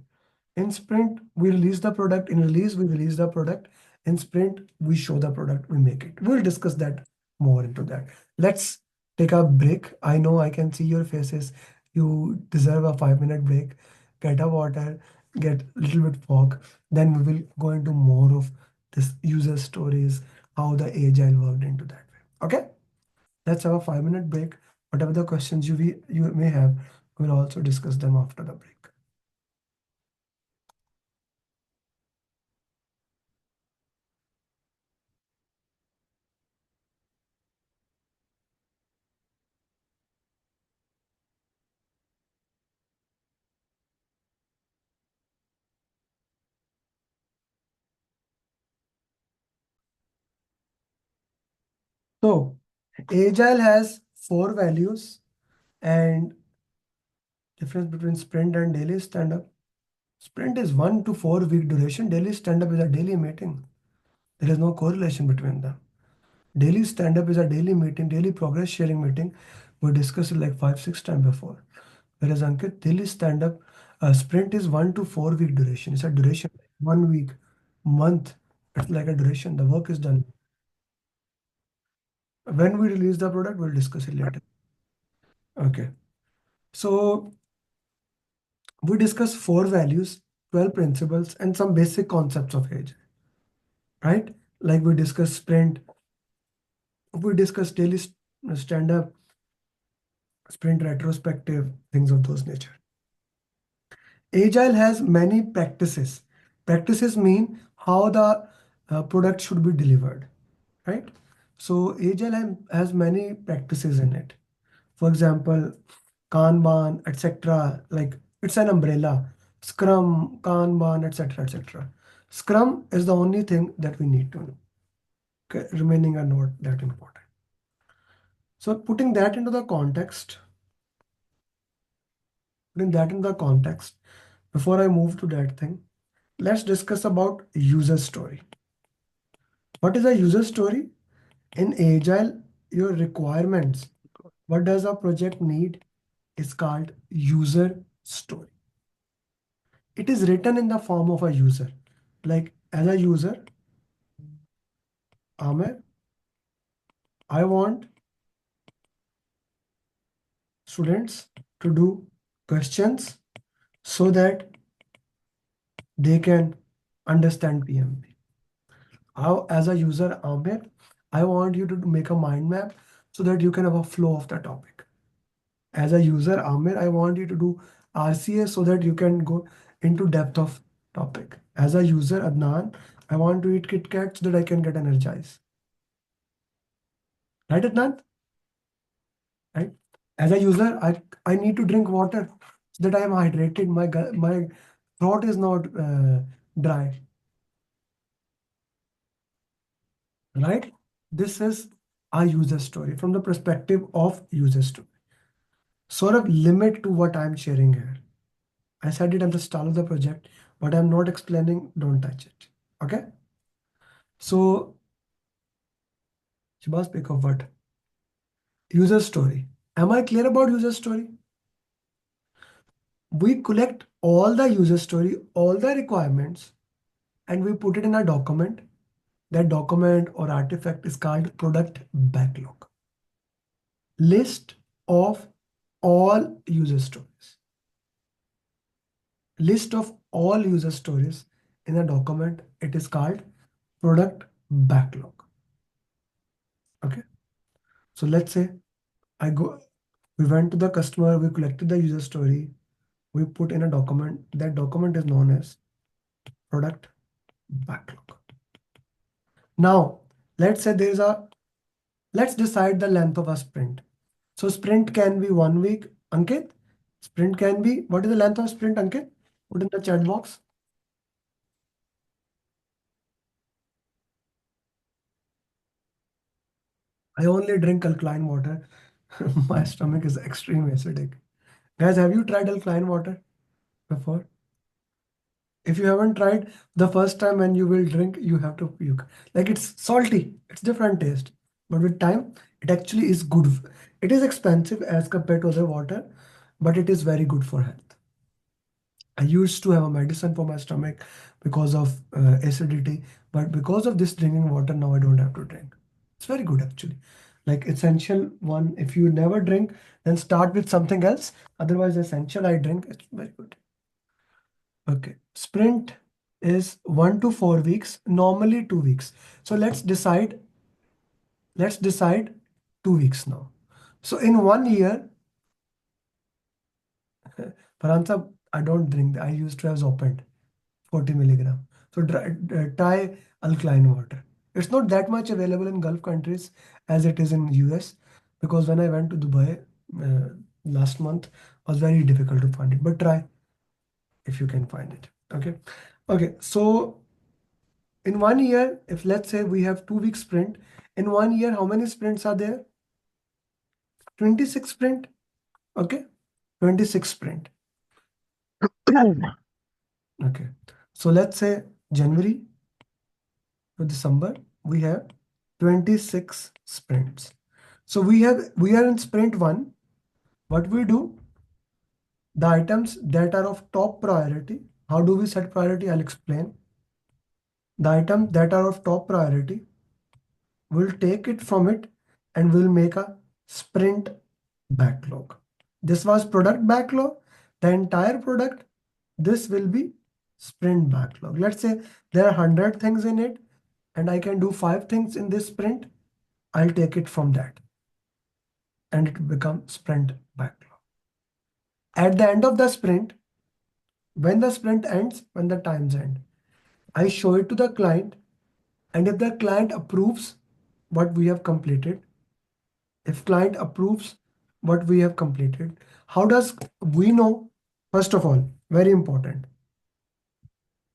In sprint, we release the product. In release, we release the product. In sprint, we show the product, we make it. We'll discuss that more into that. Let's take a break. I know I can see your faces. You deserve a 5-minute break. Get a water, get a little bit walk. Then we will go into more of this user stories, how the Agile worked into that way. Okay? Let's have a 5-minute break. Whatever the questions you may have, we'll also discuss them after the break. So Agile has 4 values and difference between sprint and daily stand-up. Sprint is 1 to 4 week duration. Daily stand-up is a daily meeting. There is no correlation between them. Daily stand-up is a daily meeting, daily progress sharing meeting. We discussed it like 5-6 times before. Whereas Ankit, daily stand-up, sprint is 1 to 4 week duration. It's a duration, 1 week, month. It's like a duration. The work is done. When we release the product, we'll discuss it later. Okay. So we discuss 4 values, 12 principles, and some basic concepts of Agile, right? Like we discussed sprint, we discussed daily stand-up, sprint retrospective, things of those nature. Agile has many practices. Practices mean how the product should be delivered, right? So Agile has many practices in it. For example, Kanban, etc. Like it's an umbrella. Scrum, Kanban, etc. etc. Scrum is the only thing that we need to know. Okay, remaining are not that important. So putting that into the context, before I move to that thing, let's discuss about user story. What is a user story? In Agile, your requirements, what does a project need, is called user story. It is written in the form of a user. Like as a user, Amer, I want students to do questions so that they can understand PMP. How, as a user, Amer, I want you to make a mind map so that you can have a flow of the topic. As a user, Amer, I want you to do RCA so that you can go into depth of topic. As a user, Adnan, I want to eat Kit Kat so that I can get energized. Right, Adnan? Right? As a user, I need to drink water so that I am hydrated. My throat is not dry. Right? This is a user story from the perspective of user story. Sort of limit to what I'm sharing here. I said it at the start of the project. What I'm not explaining, don't touch it. Okay? So, Shabazz, pick up what? User story. Am I clear about user story? We collect all the user story, all the requirements, and we put it in a document. That document or artifact is called product backlog. List of all user stories. List of all user stories in a document. It is called product backlog. Okay. So let's say we went to the customer, we collected the user story, we put in a document. That document is known as product backlog. Now, let's say let's decide the length of a sprint. So sprint can be 1 week, Ankit. Sprint can be, what is the length of sprint, Ankit? Put in the chat box. I only drink alkaline water. My stomach is extremely acidic. Guys, have you tried alkaline water before? If you haven't tried, the first time when you will drink, you have to puke. Like it's salty, it's different taste. But with time, it actually is good. It is expensive as compared to other water, but it is very good for health. I used to have a medicine for my stomach because of acidity, but because of this drinking water, now I don't have to drink. It's very good actually. Like essential one, if you never drink, then start with something else. Otherwise, essential I drink, it's very good. Okay, sprint is 1 to 4 weeks, normally 2 weeks. So let's decide 2 weeks now. So in 1 year, Paranta, I don't drink. I used to have Zopent, 40 milligram. So try alkaline water. It's not that much available in Gulf countries as it is in US, because when I went to Dubai last month, it was very difficult to find it. But try if you can find it. Okay. Okay. So in 1 year, if let's say we have 2 week sprint, in 1 year, how many sprints are there? 26 sprint. Okay. 26 sprint. Okay. So let's say January to December, we have 26 sprints. So we are in sprint 1. What we do, the items that are of top priority. How do we set priority? I'll explain. The items that are of top priority, we'll take it from it and we'll make a sprint backlog. This was product backlog. The entire product, this will be sprint backlog. Let's say there are 100 things in it and I can do 5 things in this sprint. I'll take it from that and it will become sprint backlog. At the end of the sprint, when the sprint ends, when the times end, I show it to the client, and if the client approves what we have completed, if client approves what we have completed, how does we know? First of all, very important,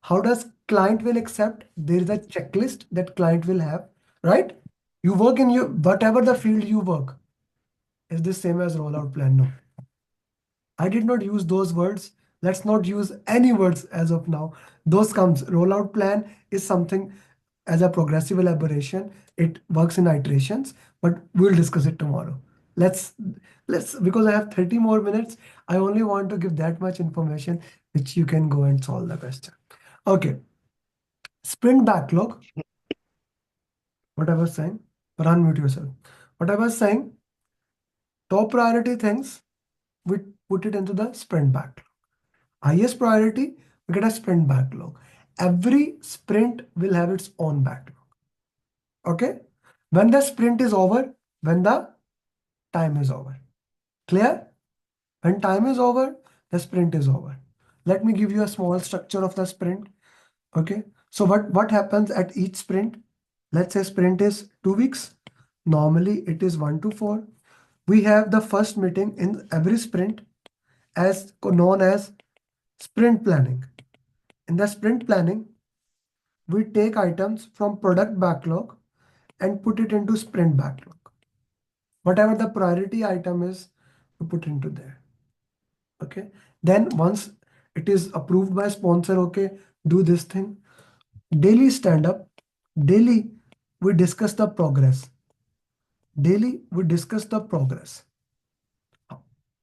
how does client will accept? There is a checklist that client will have, right? You work in your whatever the field you work, is this same as rollout plan? No, I did not use those words. Let's not use any words as of now. Those comes, rollout plan is something as a progressive elaboration. It works in iterations, but we'll discuss it tomorrow. Let's because I have 30 more minutes. I only want to give that much information which you can go and solve the question. Okay. Sprint backlog. What I was saying, but unmute yourself. What I was saying, top priority things, we put it into the sprint backlog. Highest priority, we get a sprint backlog. Every sprint will have its own backlog. Okay? When the sprint is over, when the time is over. Clear? When time is over, the sprint is over. Let me give you a small structure of the sprint. Okay? So what happens at each sprint? Let's say sprint is 2 weeks. Normally it is 1 to 4. We have the first meeting in every sprint as known as sprint planning. In the sprint planning, we take items from product backlog and put it into sprint backlog. Whatever the priority item is, we put into there. Okay. Then once it is approved by sponsor, okay, do this thing. Daily stand up. Daily we discuss the progress. Daily we discuss the progress.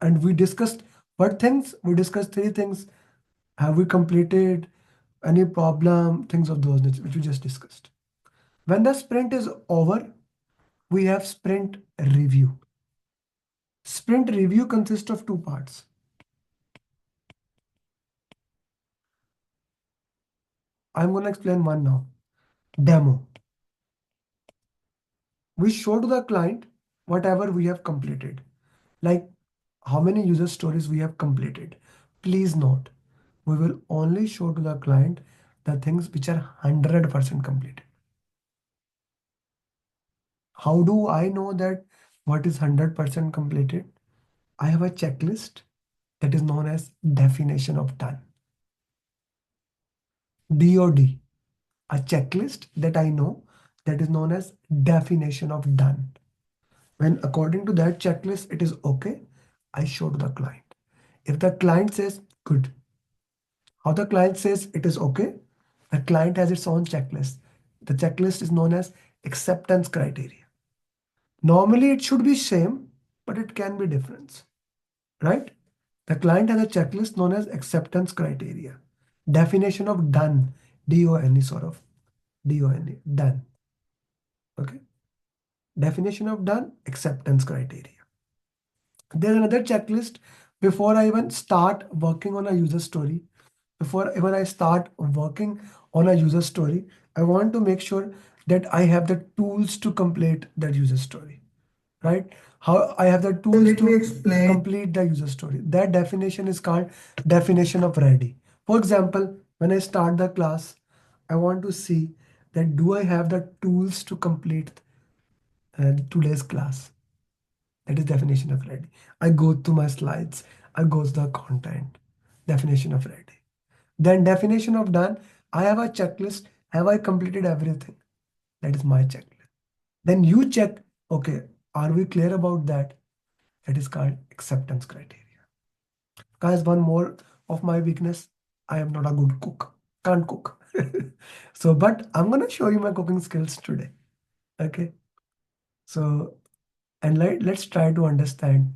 And we discussed what things? We discussed 3 things. Have we completed any problem? Things of those which we just discussed. When the sprint is over, we have sprint review. Sprint review consists of two parts. I'm going to explain one now. Demo. We show to the client whatever we have completed, like how many user stories we have completed. Please note, we will only show to the client the things which are 100% completed. How do I know that what is 100% completed? I have a checklist that is known as definition of done. DOD, a checklist that I know that is known as definition of done. When according to that checklist it is okay, I show to the client. If the client says good, how the client says it is okay, the client has its own checklist. The checklist is known as acceptance criteria. Normally it should be same, but it can be different, right? The client has a checklist known as acceptance criteria. Definition of done, D-O-N-E sort of, D-O-N-E, done. Okay. Definition of done, acceptance criteria. There's another checklist before I even start working on a user story. Before even I start working on a user story, I want to make sure that I have the tools to complete that user story, right? How I have the tools Let me to explain. complete the user story. That definition is called definition of ready. For example, when I start the class, I want to see that do I have the tools to complete today's class. That is definition of ready. I go to my slides. I go to the content. Definition of ready. Then definition of done. I have a checklist. Have I completed everything? That is my checklist. Then you check, okay, are we clear about that? That is called acceptance criteria. Guys, one more of my weakness. I am not a good cook. Can't cook. So, but I'm gonna show you my cooking skills today. Okay. So, and let's try to understand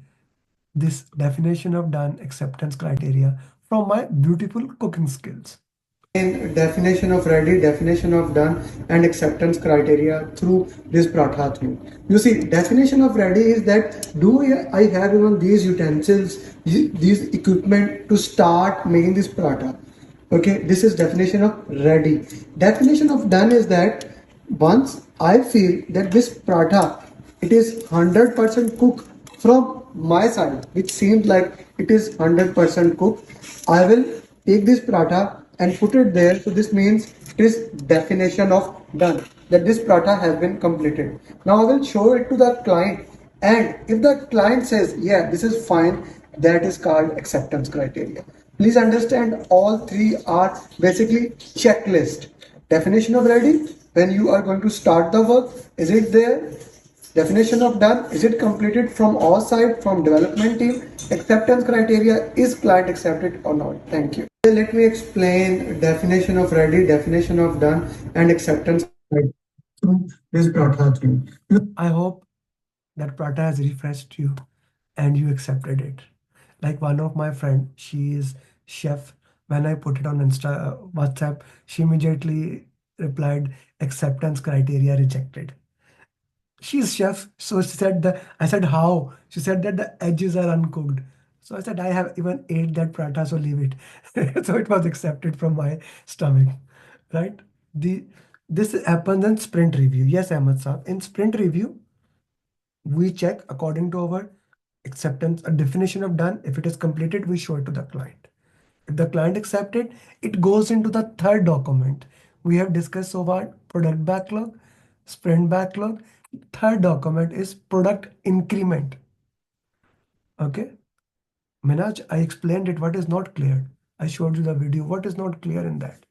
this definition of done acceptance criteria from my beautiful cooking skills. In definition of ready, definition of done, and acceptance criteria through this pratha thing. You see, definition of ready is that do I have even these utensils, these equipment to start making this pratha? Okay, this is definition of ready. Definition of done is that once I feel that this pratha, it is 100% cooked from my side, which seems like it is 100% cooked, I will take this paratha and put it there. So this means it is definition of done, that this paratha has been completed. Now I will show it to the client, and if the client says yeah, this is fine, that is called acceptance criteria. Please understand, all three are basically checklist. Definition of ready, when you are going to start the work, is it there? Definition of done, is it completed from our side, from development team? Acceptance criteria, is client accepted or not? Thank you. Let me explain definition of ready, definition of done, and acceptance through this pratha thing. I hope that Prata has refreshed you and you accepted it. Like one of my friend, she is chef. When I put it on WhatsApp, she immediately replied acceptance criteria rejected. She's chef, so she said that. I said how? She said that the edges are uncooked. So I said I have even ate that prata, so leave it. So it was accepted from my stomach, right? The this happens in sprint review. Yes, Ahmed Saab. In sprint review, we check according to our acceptance, a definition of done. If it is completed, we show it to the client. If the client accepted, it goes into the third document. We have discussed so far product backlog, sprint backlog. Third document is product increment. Okay. Minaj, I explained it. What is not clear? I showed you the video. What is not clear in that?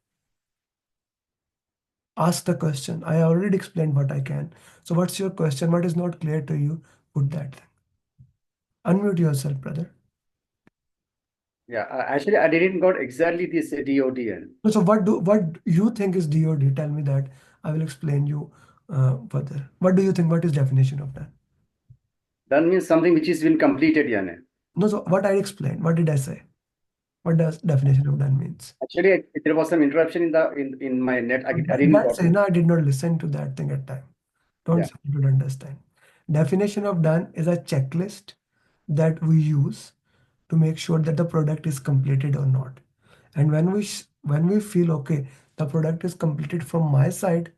Ask the question. I already explained what I can. So what's your question? What is not clear to you? Put that thing. Unmute yourself, brother. Yeah, actually, I didn't got exactly this DODN. So what you think is DOD? Tell me that. I will explain you further. What do you think? What is definition of that? That means something which has been completed, yani. No, so what I explained. What did I say? What does definition of done means? Actually, there was some interruption in my net. I didn't That's got it. no, I did not listen to that thing at time. Don't Yeah. say you don't understand. Definition of done is a checklist that we use to make sure that the product is completed or not. And when we feel okay, the product is completed from my side,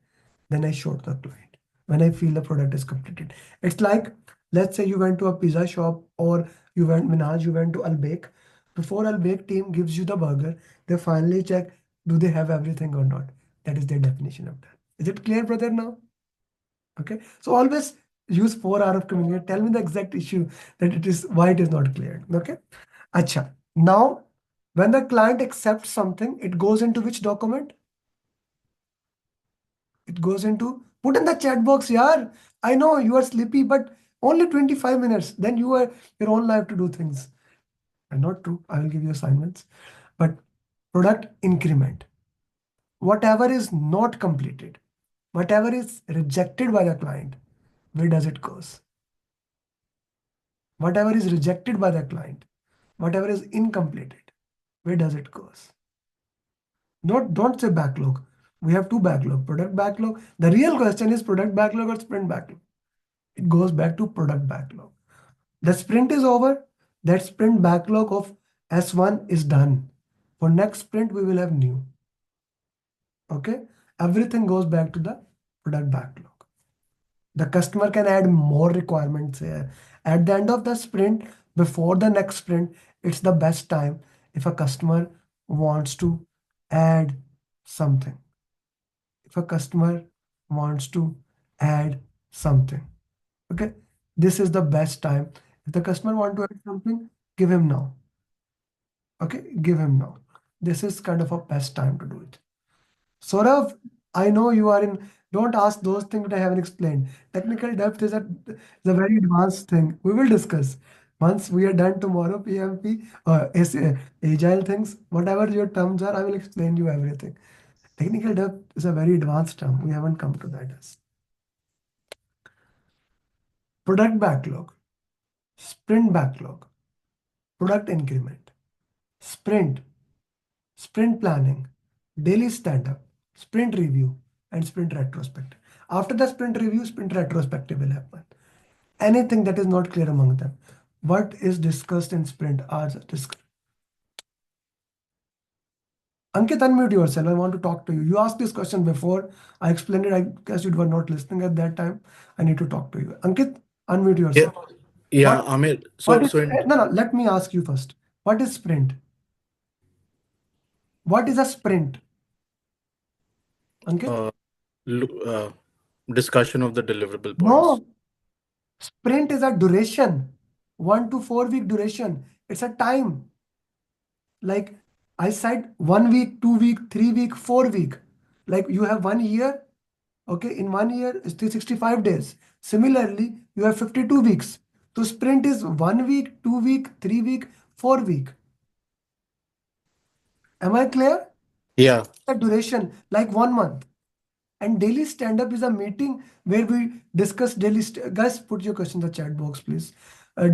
then I show the client. When I feel the product is completed, it's like, let's say you went to a pizza shop, or you went Minaj, you went to Albake. Before Albake team gives you the burger, they finally check, do they have everything or not. That is their definition of that. Is it clear, brother? Now, okay. So always use 4 hours of communication. Tell me the exact issue that it is, why it is not clear. Okay. Acha. Now, when the client accepts something, it goes into which document? It goes into, put in the chat box, yaar. I know you are sleepy, but only 25 minutes. Then you are your own life to do things. And not true. I will give you assignments. But product increment. Whatever is not completed, whatever is rejected by the client, where does it goes? Whatever is rejected by the client, whatever is incompleted, where does it goes? Don't say backlog. We have two backlog, product backlog. The real question is product backlog or sprint backlog. It goes back to product backlog. The sprint is over. That sprint backlog of S1 is done. For next sprint, we will have new. Okay. Everything goes back to the product backlog. The customer can add more requirements here. At the end of the sprint, before the next sprint, it's the best time if a customer wants to add something. If a customer wants to add something. Okay, this is the best time. If the customer want to add something, give him now. Okay, give him now. This is kind of a best time to do it. Saurav, I know you are in, don't ask those things that I haven't explained. Technical depth is a very advanced thing. We will discuss. Once we are done tomorrow, PMP, agile things, whatever your terms are, I will explain you everything. Technical depth is a very advanced term. We haven't come to that as. Product backlog, sprint backlog, product increment, sprint, sprint planning, daily stand-up, sprint review, and sprint retrospective. After the sprint review, sprint retrospective will happen. Anything that is not clear among them. What is discussed in sprint are discussed. Ankit, unmute yourself. I want to talk to you. You asked this question before. I explained it. I guess you were not listening at that time. I need to talk to you. Ankit, unmute yourself. Yeah, What, Amer. what is, no, let me ask you first. What is sprint? What is a sprint? Ankit? Discussion of the deliverable points. No. Sprint is a duration. 1 to 4 week duration. It's a time. Like I said, 1 week, 2 week, 3 week, 4 week. Like you have 1 year. Okay, in 1 year it's 365 days. Similarly, you have 52 weeks. So sprint is 1 week, 2 week, 3 week, 4 week. Am I clear? Yeah. The duration, like 1 month. And daily stand-up is a meeting where we discuss daily. Guys, put your question in the chat box, please.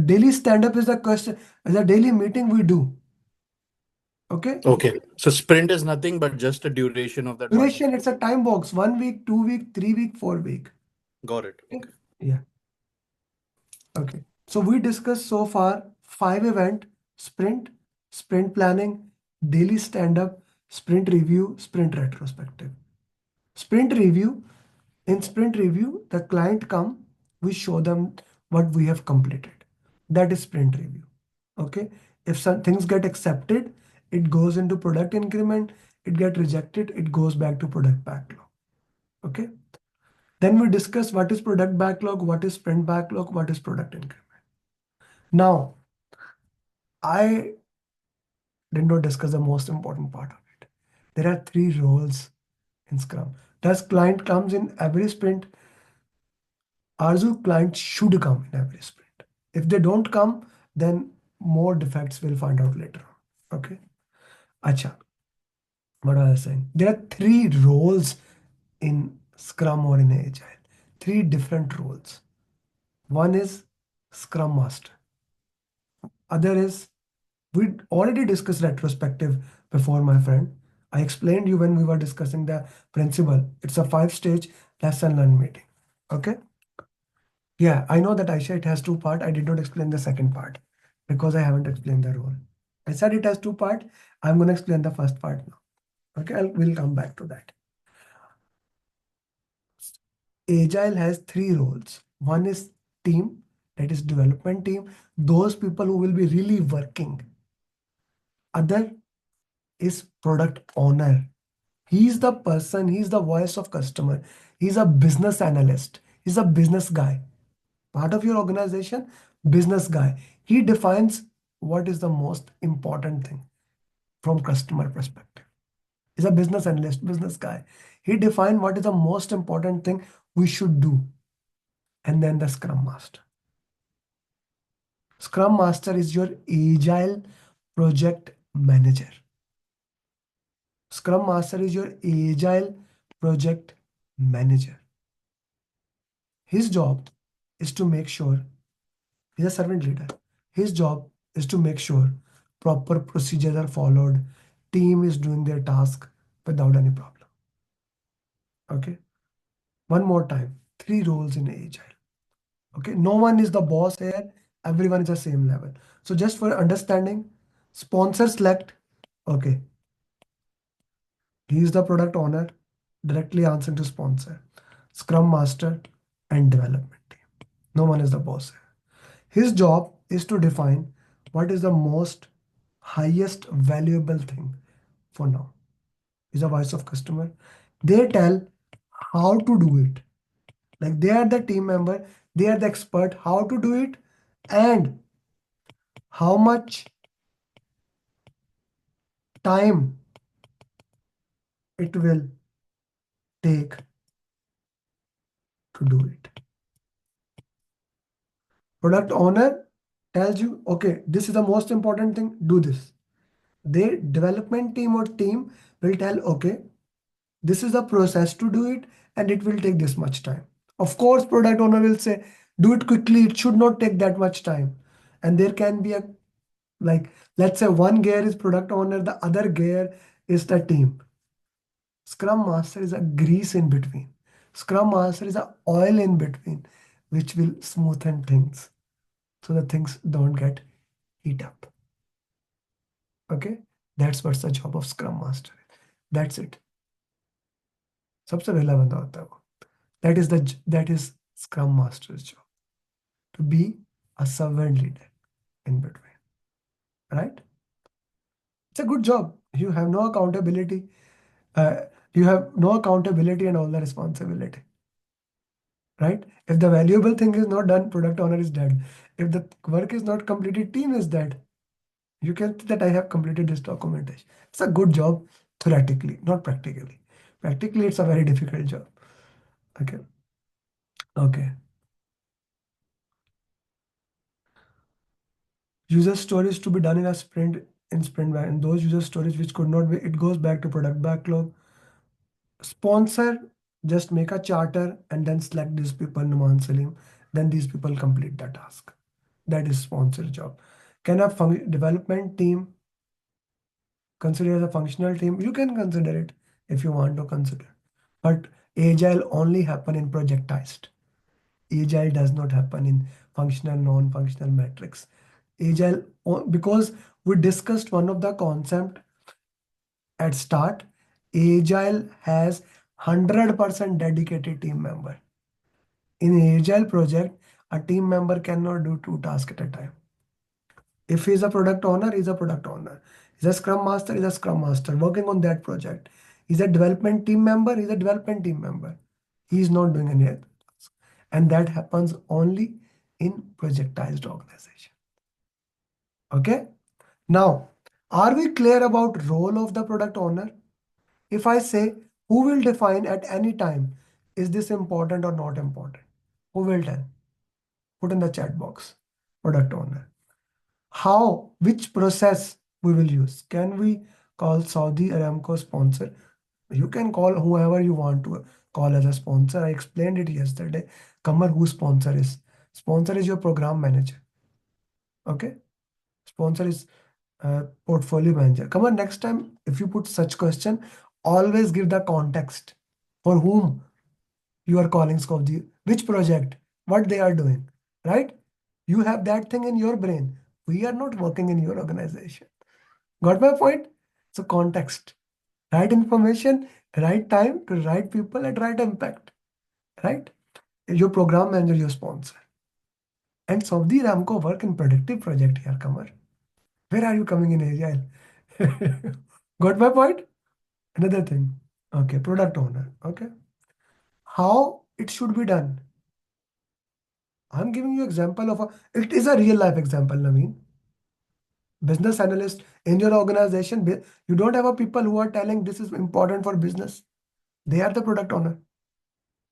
Daily stand-up is a daily meeting we do. Okay. Okay. So sprint is nothing but just a duration of that. Duration, it's a time box. 1 week, 2 week, 3 week, 4 week. Got it. Okay. Yeah. Okay. So we discussed so far 5 event: sprint, sprint planning, daily stand-up, sprint review, sprint retrospective. Sprint review. In sprint review, the client come, we show them what we have completed. That is sprint review. Okay. If some things get accepted, it goes into product increment. It get rejected, it goes back to product backlog. Okay. Then we discuss what is product backlog, what is sprint backlog, what is product increment. Now, I did not discuss the most important part of it. There are 3 roles in Scrum. Does client comes in every sprint? Arzu, client should come in every sprint. If they don't come, then more defects we'll find out later on. Okay. Acha. What was I saying? There are 3 roles in Scrum or in Agile. 3 different roles. One is Scrum Master. Other is, we already discussed retrospective before, my friend. I explained you when we were discussing the principle. It's a 5-stage lesson learn meeting. Okay. Yeah, I know that Aisha, it has two part. I did not explain the second part because I haven't explained the role. I said it has two part. I'm going to explain the first part now. Okay, we'll come back to that. Agile has three roles. One is team, that is development team, those people who will be really working. Other is product owner. He's the person, he's the voice of customer. He's a business analyst. He's a business guy. Part of your organization, business guy. He defines what is the most important thing from customer perspective. He's a business analyst, business guy. He defined what is the most important thing we should do. And then the scrum master. Scrum master is your agile project manager. Scrum master is your agile project manager. His job is to make sure he's a servant leader. His job is to make sure proper procedures are followed, team is doing their task without any problem. Okay. One more time. Three roles in agile. Okay. No one is the boss here. Everyone is the same level. So just for understanding, sponsor select. Okay. He is the product owner, directly answering to sponsor, scrum master, and development team. No one is the boss here. His job is to define what is the most highest valuable thing for now. He's a voice of customer. They tell how to do it. Like they are the team member, they are the expert how to do it and how much time it will take to do it. Product owner tells you, okay, this is the most important thing, do this. Their development team or team will tell, okay, this is the process to do it and it will take this much time. Of course, product owner will say, do it quickly, it should not take that much time. And there can be a, like, let's say one gear is product owner, the other gear is the team. Scrum master is a grease in between. Scrum master is a oil in between, which will smoothen things so that things don't get heat up. Okay, that's what's the job of scrum master. That's it. सबसे पहला बंदा होता है वो. That is scrum master's job, to be a servant leader in between, right? It's a good job. You have no accountability. uh, you have no accountability and all the responsibility, right? If the valuable thing is not done, product owner is dead. If the work is not completed, team is dead. You can see that I have completed this documentation. It's a good job theoretically, not practically. Practically, it's a very difficult job. Okay. Okay. User stories to be done in a sprint and those user stories which could not be, it goes back to product backlog. Sponsor, just make a charter and then select these people, Numan Salim. Then these people complete the task. That is sponsor job. Can a development team consider as a functional team? You can consider it if you want to consider. But Agile only happen in projectized. Agile does not happen in functional, non-functional metrics. Agile, because we discussed one of the concept at start, Agile has 100% dedicated team member. In Agile project, a team member cannot do two tasks at a time. If he's a product owner, he's a product owner. He's a scrum master, he's a scrum master working on that project. He's a development team member, he's a development team member. He's not doing any other task. And that happens only in projectized organization. Okay? Now, are we clear about role of the product owner? If I say, who will define at any time, is this important or not important? Who will tell? Put in the chat box, product owner. How, which process we will use? Can we call Saudi Aramco sponsor? You can call whoever you want to call as a sponsor. I explained it yesterday. Kamar, who sponsor is? Sponsor is your program manager. Okay? Sponsor is portfolio manager. Come on, next time, if you put such question, always give the context for whom you are calling scope, which project, what they are doing, right? You have that thing in your brain. We are not working in your organization. Got my point? So context, right information, right time to right people at right impact, right? Your program manager, your sponsor. And Saudi Ramco work in predictive project here, Kamar. Where are you coming in Agile? Got my point? Another thing. Okay, product owner. Okay. How it should be done. I'm giving you example of it is a real life example, Naveen. Business analyst in your organization, you don't have a people who are telling this is important for business. They are the product owner.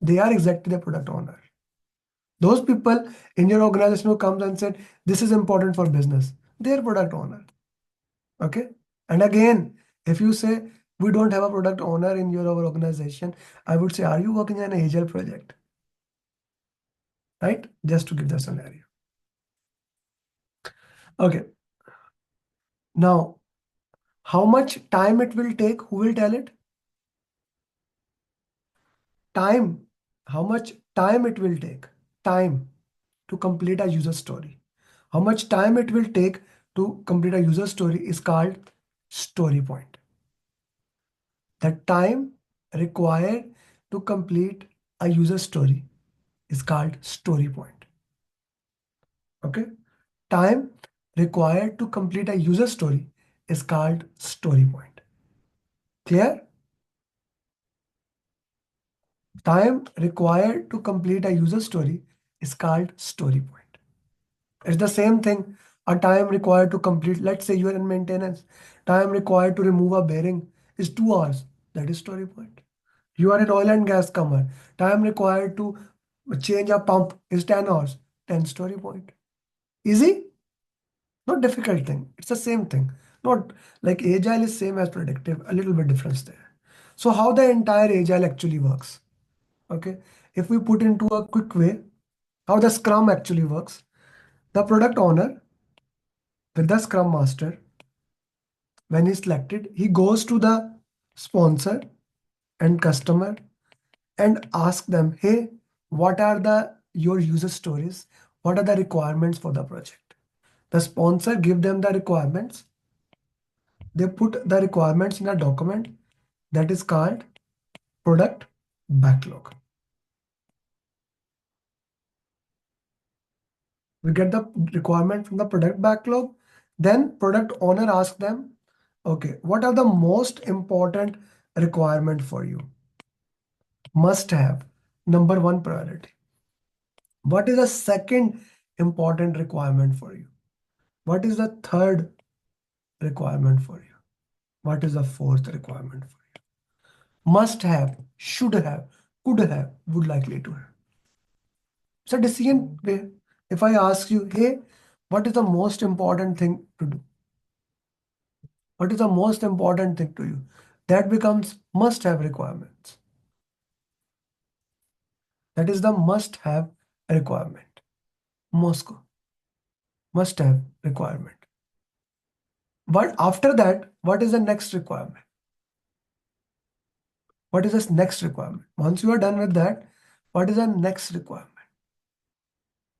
They are exactly the product owner. Those people in your organization who comes and said this is important for business, they are product owner. Okay. And again, if you say we don't have a product owner in your organization, I would say, are you working on an Agile project? Right? Just to give the scenario. Okay. Now, how much time it will take? Who will tell it? Time. How much time it will take? Time to complete a user story. How much time it will take to complete a user story is called story point. The time required to complete a user story is called story point. Okay. Time required to complete a user story is called story point. Clear? Time required to complete a user story is called story point. It's the same thing. A time required to complete, let's say you are in maintenance, time required to remove a bearing is 2 hours. That is story point. You are in oil and gas, Kamar. Time required to change a pump is 10 hours. 10 story point. Easy? Not difficult thing. It's the same thing. Not like Agile is same as predictive, a little bit difference there. So how the entire Agile actually works? Okay. If we put into a quick way, how the Scrum actually works, the product owner with the Scrum Master, when he's selected, he goes to the sponsor and customer and ask them, hey, what are the your user stories? What are the requirements for the project? The sponsor give them the requirements. They put the requirements in a document that is called product backlog. We get the requirement from the product backlog. Then product owner asks them, okay, what are the most important requirement for you? Must have, number one priority. What is the second important requirement for you? What is the third requirement for you? What is the fourth requirement for you? Must have, should have, could have, would likely to have. It's a decision way. If I ask you, hey, what is the most important thing to do? What is the most important thing to you? That becomes must have requirements. That is the must have requirement. Moscow. Must have requirement. But after that, what is the next requirement? What is this next requirement? Once you are done with that, what is the next requirement?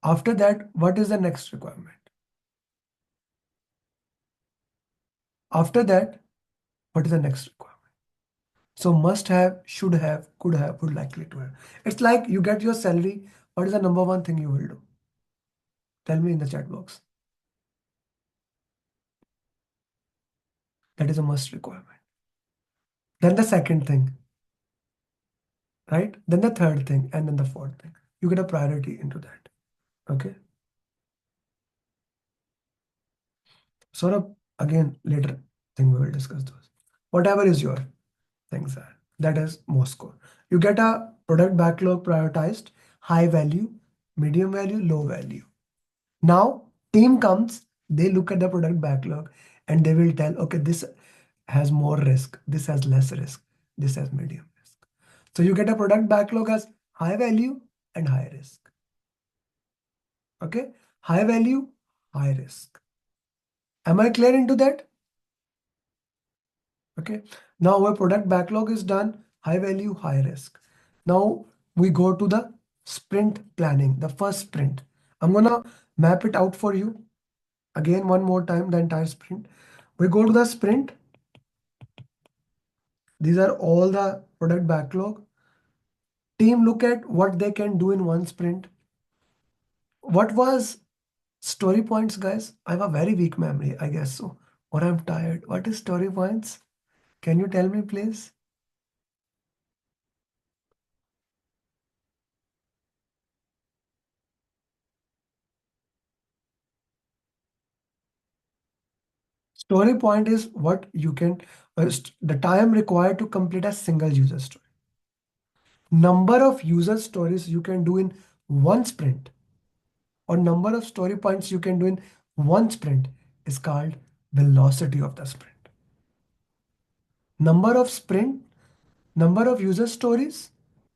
After that, what is the next requirement? After that, what is the next requirement? So must have, should have, could have, would likely to have. It's like you get your salary. What is the number one thing you will do? Tell me in the chat box. That is a must requirement. Then the second thing, right? Then the third thing, and then the fourth thing. You get a priority into that. Okay. Sort of again later thing we will discuss those. Whatever is your things are. That is Moscow. You get a product backlog prioritized, high value, medium value, low value. Now team comes, they look at the product backlog and they will tell, okay, this has more risk, this has less risk, this has medium risk. So you get a product backlog as high value and high risk. Okay, high value, high risk. Am I clear into that? Okay, now our product backlog is done, high value, high risk. Now we go to the sprint planning, the first sprint. I'm gonna map it out for you again one more time, the entire sprint. We go to the sprint. These are all the product backlog. Team look at what they can do in one sprint. What was story points, guys? I have a very weak memory, I guess so. Or I'm tired. What is story points? Can you tell me, please? Story point is what you can, the time required to complete a single user story. Number of user stories you can do in one sprint, or number of story points you can do in one sprint, is called velocity of the sprint. Number of sprint, number of user stories,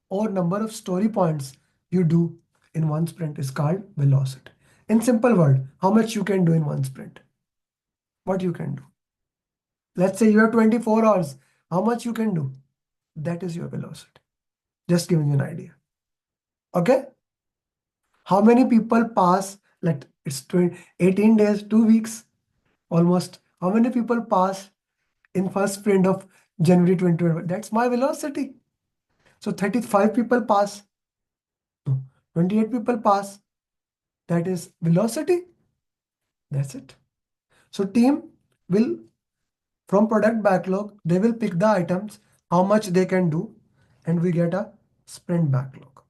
or number of story points you do in one sprint is called velocity. In simple word, how much you can do in one sprint? What you can do? Let's say you have 24 hours. How much you can do? That is your velocity. Just giving you an idea. Okay? How many people pass, like it's 18 days, 2 weeks, almost. How many people pass in first sprint of January 2021? That's my velocity. So 35 people pass. No, 28 people pass. That is velocity. That's it. So team will, from product backlog, they will pick the items, how much they can do, and we get a sprint backlog.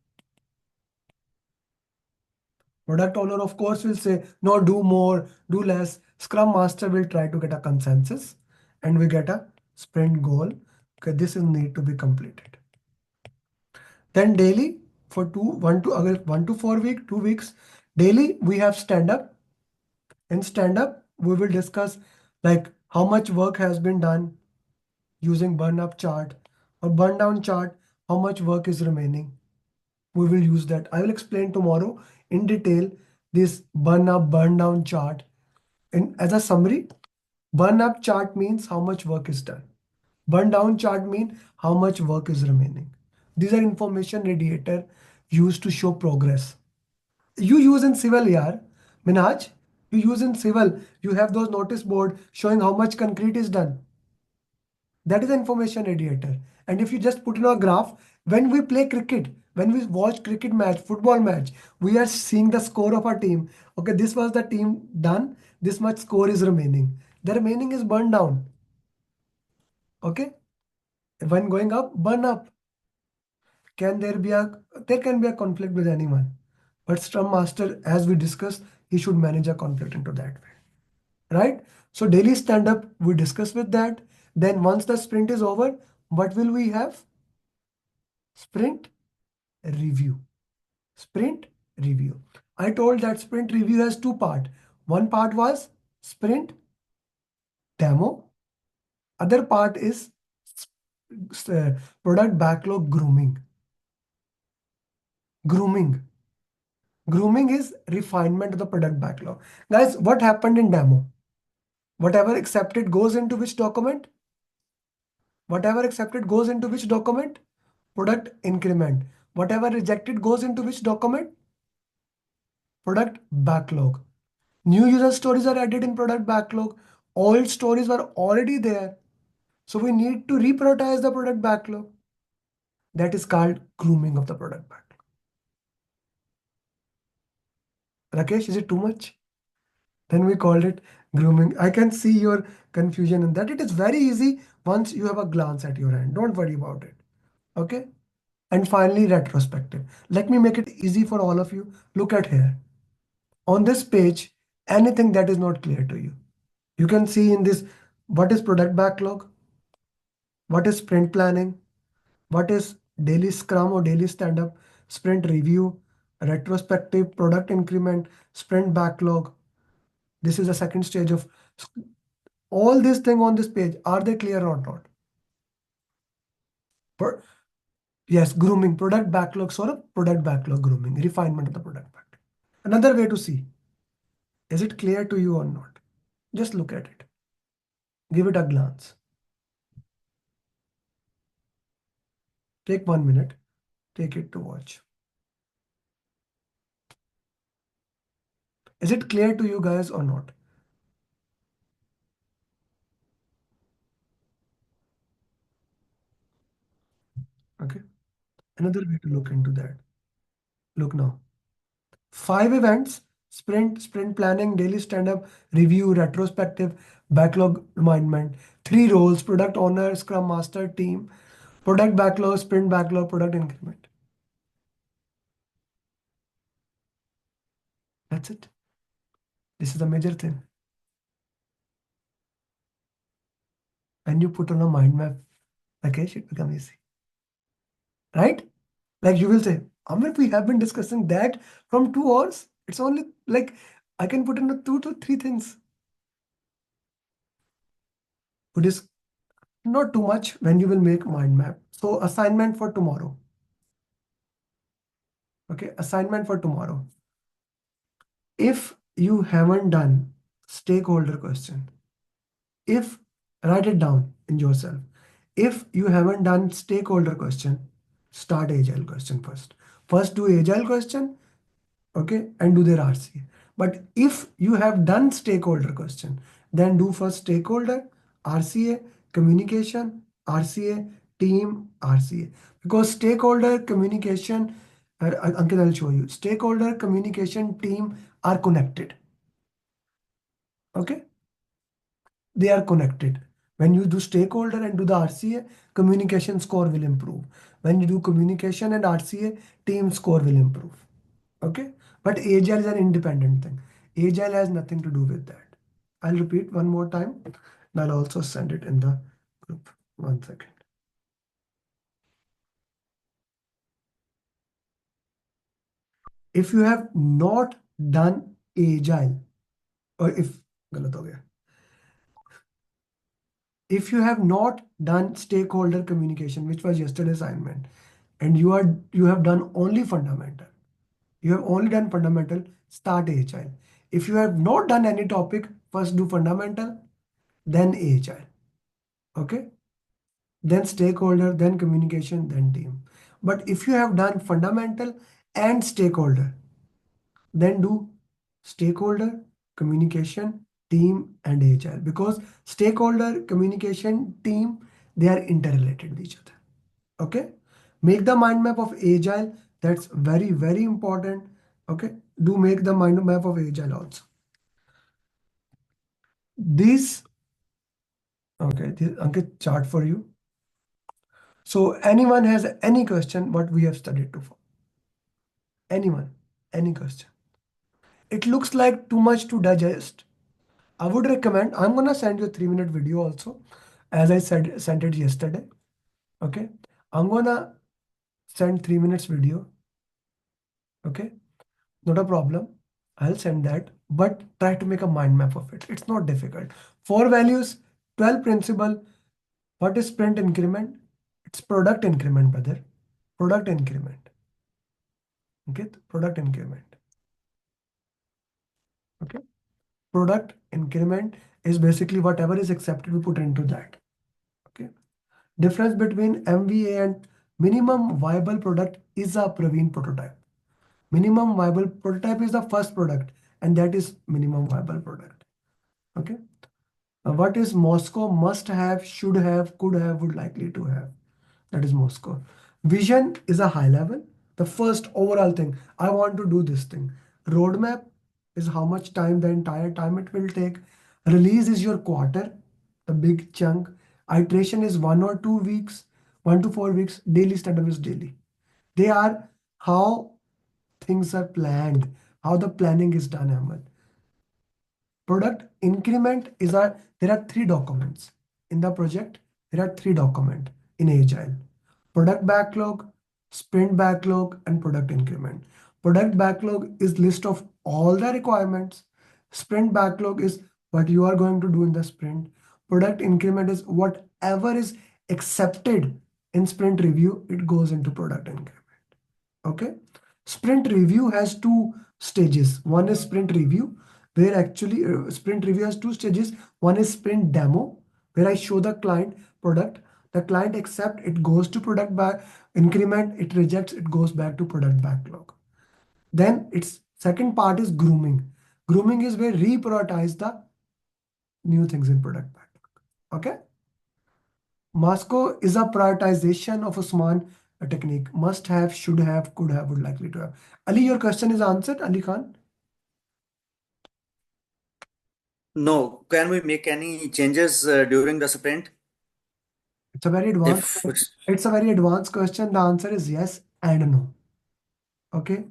Product owner, of course, will say, no, do more, do less. Scrum master will try to get a consensus, and we get a sprint goal. Okay, this is need to be completed. Then daily for 1 to 4 week, 2 weeks, daily we have stand up. In stand up, we will discuss like how much work has been done using burn up chart or burn down chart, how much work is remaining. We will use that. I will explain tomorrow in detail this burn up, burn down chart. And as a summary, burn up chart means how much work is done. Burn down chart means how much work is remaining. These are information radiator used to show progress. You use in civil, yaar. Minhaj, you use in civil. You have those notice board showing how much concrete is done. That is the information radiator. And if you just put in a graph, when we play cricket, when we watch cricket match, football match, we are seeing the score of our team. Okay, this was the team done. This much score is remaining. The remaining is burned down. Okay. When going up, burn up. Can there be a, there can be a conflict with anyone. But Scrum Master, as we discussed, he should manage a conflict into that way. Right? So daily stand up, we discuss with that. Then once the sprint is over, what will we have? Sprint review. Sprint review. I told that sprint review has two parts. One part was sprint demo. Other part is product backlog grooming. Grooming. Grooming is refinement of the product backlog. Guys, what happened in demo? Whatever accepted goes into which document? Whatever accepted goes into which document? Product increment. Whatever rejected goes into which document? Product backlog. New user stories are added in product backlog. Old stories were already there. So we need to reprioritize the product backlog. That is called grooming of the product backlog. Rakesh, is it too much? Then we called it grooming. I can see your confusion in that. It is very easy once you have a glance at your hand. Don't worry about it. Okay. And finally, retrospective. Let me make it easy for all of you. Look at here. On this page, anything that is not clear to you. You can see in this, what is product backlog? What is sprint planning? What is daily scrum or daily stand-up? Sprint review, retrospective, product increment, sprint backlog. This is the second stage of all these things on this page. Are they clear or not? For, yes, grooming, product backlog, sort of product backlog grooming, refinement of the product backlog. Another way to see, is it clear to you or not? Just look at it. Give it a glance. Take 1 minute. Take it to watch. Is it clear to you guys or not? Okay. Another way to look into that. Look now. 5 events: sprint planning, daily stand-up, review, retrospective, backlog remindment. 3 roles: product owner, scrum master, team, product backlog, sprint backlog, product increment. That's it. This is the major thing. When you put on a mind map, okay, it should become easy. Right? Like you will say, Amir, we have been discussing that from 2 hours. It's only like I can put in 2 to 3 things. It is not too much when you will make mind map. So assignment for tomorrow. Okay, assignment for tomorrow. If you haven't done stakeholder question, if write it down in yourself. If you haven't done stakeholder question, start agile question first. First do agile question, okay, and do their RCA. But if you have done stakeholder question, then do first stakeholder, RCA, communication, RCA, team, RCA. Because stakeholder communication, Ankit, I'll show you. Stakeholder communication team are connected. Okay, they are connected. When you do stakeholder and do the RCA, communication score will improve. When you do communication and RCA, team score will improve. Okay, but agile is an independent thing. Agile has nothing to do with that. I'll repeat one more time and I'll also send it in the group. 1 second. If you have not done agile, or if galat ho gaya. If you have not done stakeholder communication, which was yesterday's assignment, and you have done only fundamental, you have only done fundamental, start agile. If you have not done any topic, first do fundamental, then agile. Okay, then stakeholder, then communication, then team. But if you have done fundamental and stakeholder, then do stakeholder, communication, team, and agile. Because stakeholder, communication, team, they are interrelated with each other. Okay, make the mind map of agile. That's very, very important. Okay, do make the mind map of agile also. This, okay, this Ankit chart for you. So anyone has any question what we have studied to? Anyone, any question? It looks like too much to digest. I would recommend, I'm gonna send you a 3-minute video also, as I said, sent it yesterday. Okay, I'm gonna send 3 minutes video. Okay, not a problem. I'll send that, but try to make a mind map of it. It's not difficult. 4 values, 12 principle. What is sprint increment? It's product increment, brother. Product increment. Okay, product increment. Okay, product increment is basically whatever is accepted, we put into that. Okay, difference between MVA and minimum viable product is a Praveen prototype. Minimum viable prototype is the first product, and that is minimum viable product. Okay. What is Moscow? Must have, should have, could have, would likely to have. That is Moscow. Vision is a high level. The first overall thing, I want to do this thing. Roadmap is how much time, the entire time it will take. Release is your quarter, the big chunk. Iteration is 1 or 2 weeks, 1 to 4 weeks. Daily stand-up is daily. They are how things are planned, how the planning is done, Ahmed. Product increment is there are 3 documents in the project. There are 3 documents in Agile: product backlog, sprint backlog, and product increment. Product backlog is list of all the requirements. Sprint backlog is what you are going to do in the sprint. Product increment is whatever is accepted in sprint review, it goes into product increment. Okay, sprint review has 2 stages. One is sprint review, where actually sprint review has 2 stages. One is sprint demo, where I show the client product. The client accept, it goes to product back increment. It rejects, it goes back to product backlog. Then its second part is grooming, Grooming is where reprioritize the new things in product backlog. Okay. Masco is a prioritization of Usman a technique. Must have, should have, could have, would likely to have. Ali, your question is answered, Ali Khan. No, can we make any changes during the sprint? It's a very advanced. If it's It's a very advanced question. The answer is yes and no. Okay.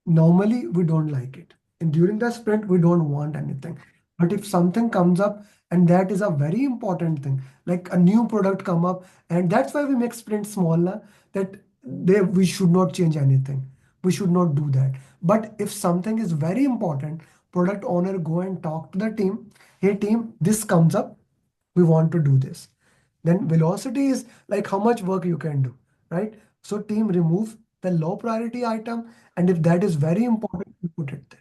Normally we don't like it. And during the sprint, we don't want anything. But if something comes up, and that is a very important thing, like a new product come up, and that's why we make sprint smaller, that we should not change anything. We should not do that. But if something is very important, product owner go and talk to the team. Hey team, this comes up. We want to do this. Then velocity is like how much work you can do, right? So team remove the low priority item, and if that is very important, you put it there.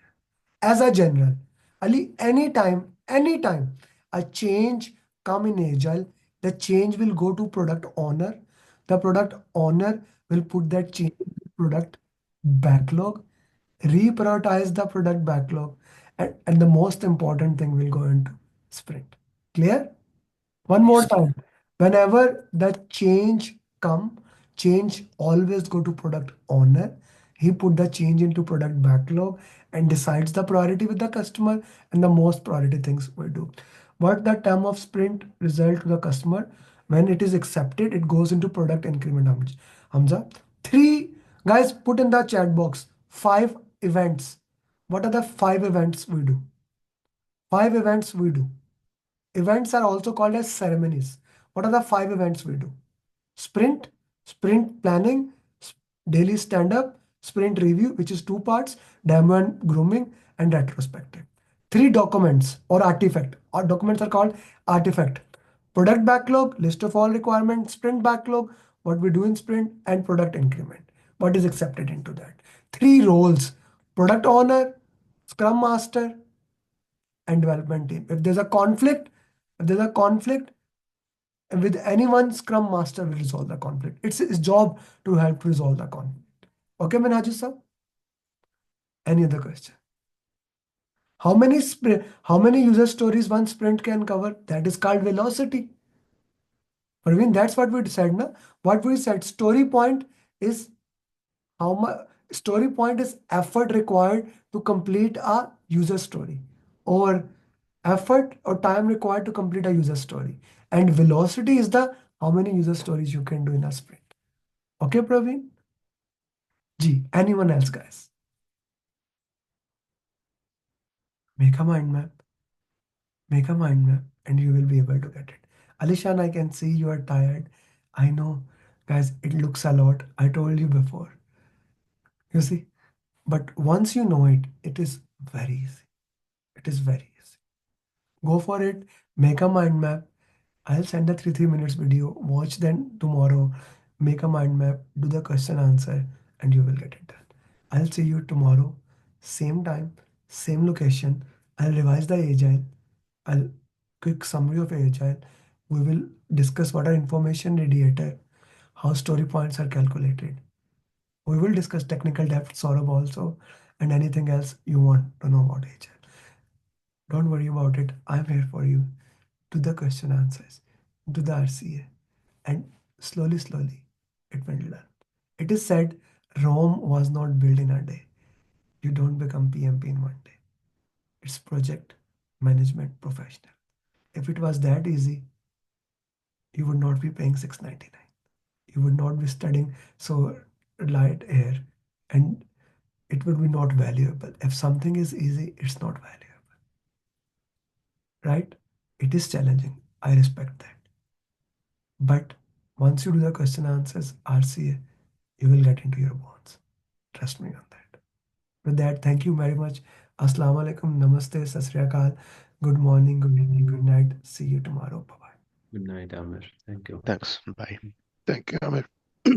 As a general, Ali, anytime a change come in Agile, the change will go to product owner. The product owner will put that change in the product backlog, reprioritize the product backlog, and the most important thing will go into sprint. Clear? One more yes, time. Whenever the change always go to product owner. He put the change into product backlog and decides the priority with the customer and the most priority things we do. What the term of sprint result to the customer, when it is accepted, it goes into product increment. Hamza, three guys put in the chat box 5 events. What are the 5 events we do? 5 events we do. Events are also called as ceremonies. What are the 5 events we do? Sprint, sprint planning, daily stand up, sprint review, which is 2 parts, demo and grooming, and retrospective. 3 documents or artifact. Our documents are called artifact. Product backlog, list of all requirements, sprint backlog, what we do in sprint, and product increment. What is accepted into that? 3 roles: product owner, scrum master, and development team. If there's a conflict with anyone, scrum master will resolve the conflict. It's his job to help resolve the conflict. Okay, Minhajus sir? Any other question? How many user stories one sprint can cover? That is called velocity. Parveen, that's what we said, na? What we said, how much story point is effort required to complete a user story, or effort or time required to complete a user story. And velocity is the how many user stories you can do in a sprint. Okay, Praveen? Gee, anyone else, guys? Make a mind map. Make a mind map, and you will be able to get it. Alishan, I can see you are tired. I know, guys, it looks a lot. I told you before. You see? But once you know it, it is very easy. It is very easy. Go for it. Make a mind map. I'll send a 3 minutes video. Watch then tomorrow. Make a mind map. Do the question answer, and you will get it done. I'll see you tomorrow. Same time, same location. I'll revise the agile. I'll quick summary of agile. We will discuss what are information radiator, how story points are calculated. We will discuss technical depth, Saurabh also, and anything else you want to know about agile. Don't worry about it. I'm here for you. Do the question answers, do the RCA, and slowly, it will learn. It is said Rome was not built in a day. You don't become PMP in one day. It's project management professional. If it was that easy, you would not be paying 699. You would not be studying so light air, and it would be not valuable. If something is easy, it's not valuable, right? It is challenging. I respect that. But once you do the question answers, RCA, you will get into your bones. Trust me on that. With that, thank you very much. Assalamu alaikum, namaste, sat sri akal. Good morning, good evening, good night. See you tomorrow. Bye bye. Good night, Amer. Thank you. Thanks. Bye. Thank you, Amer.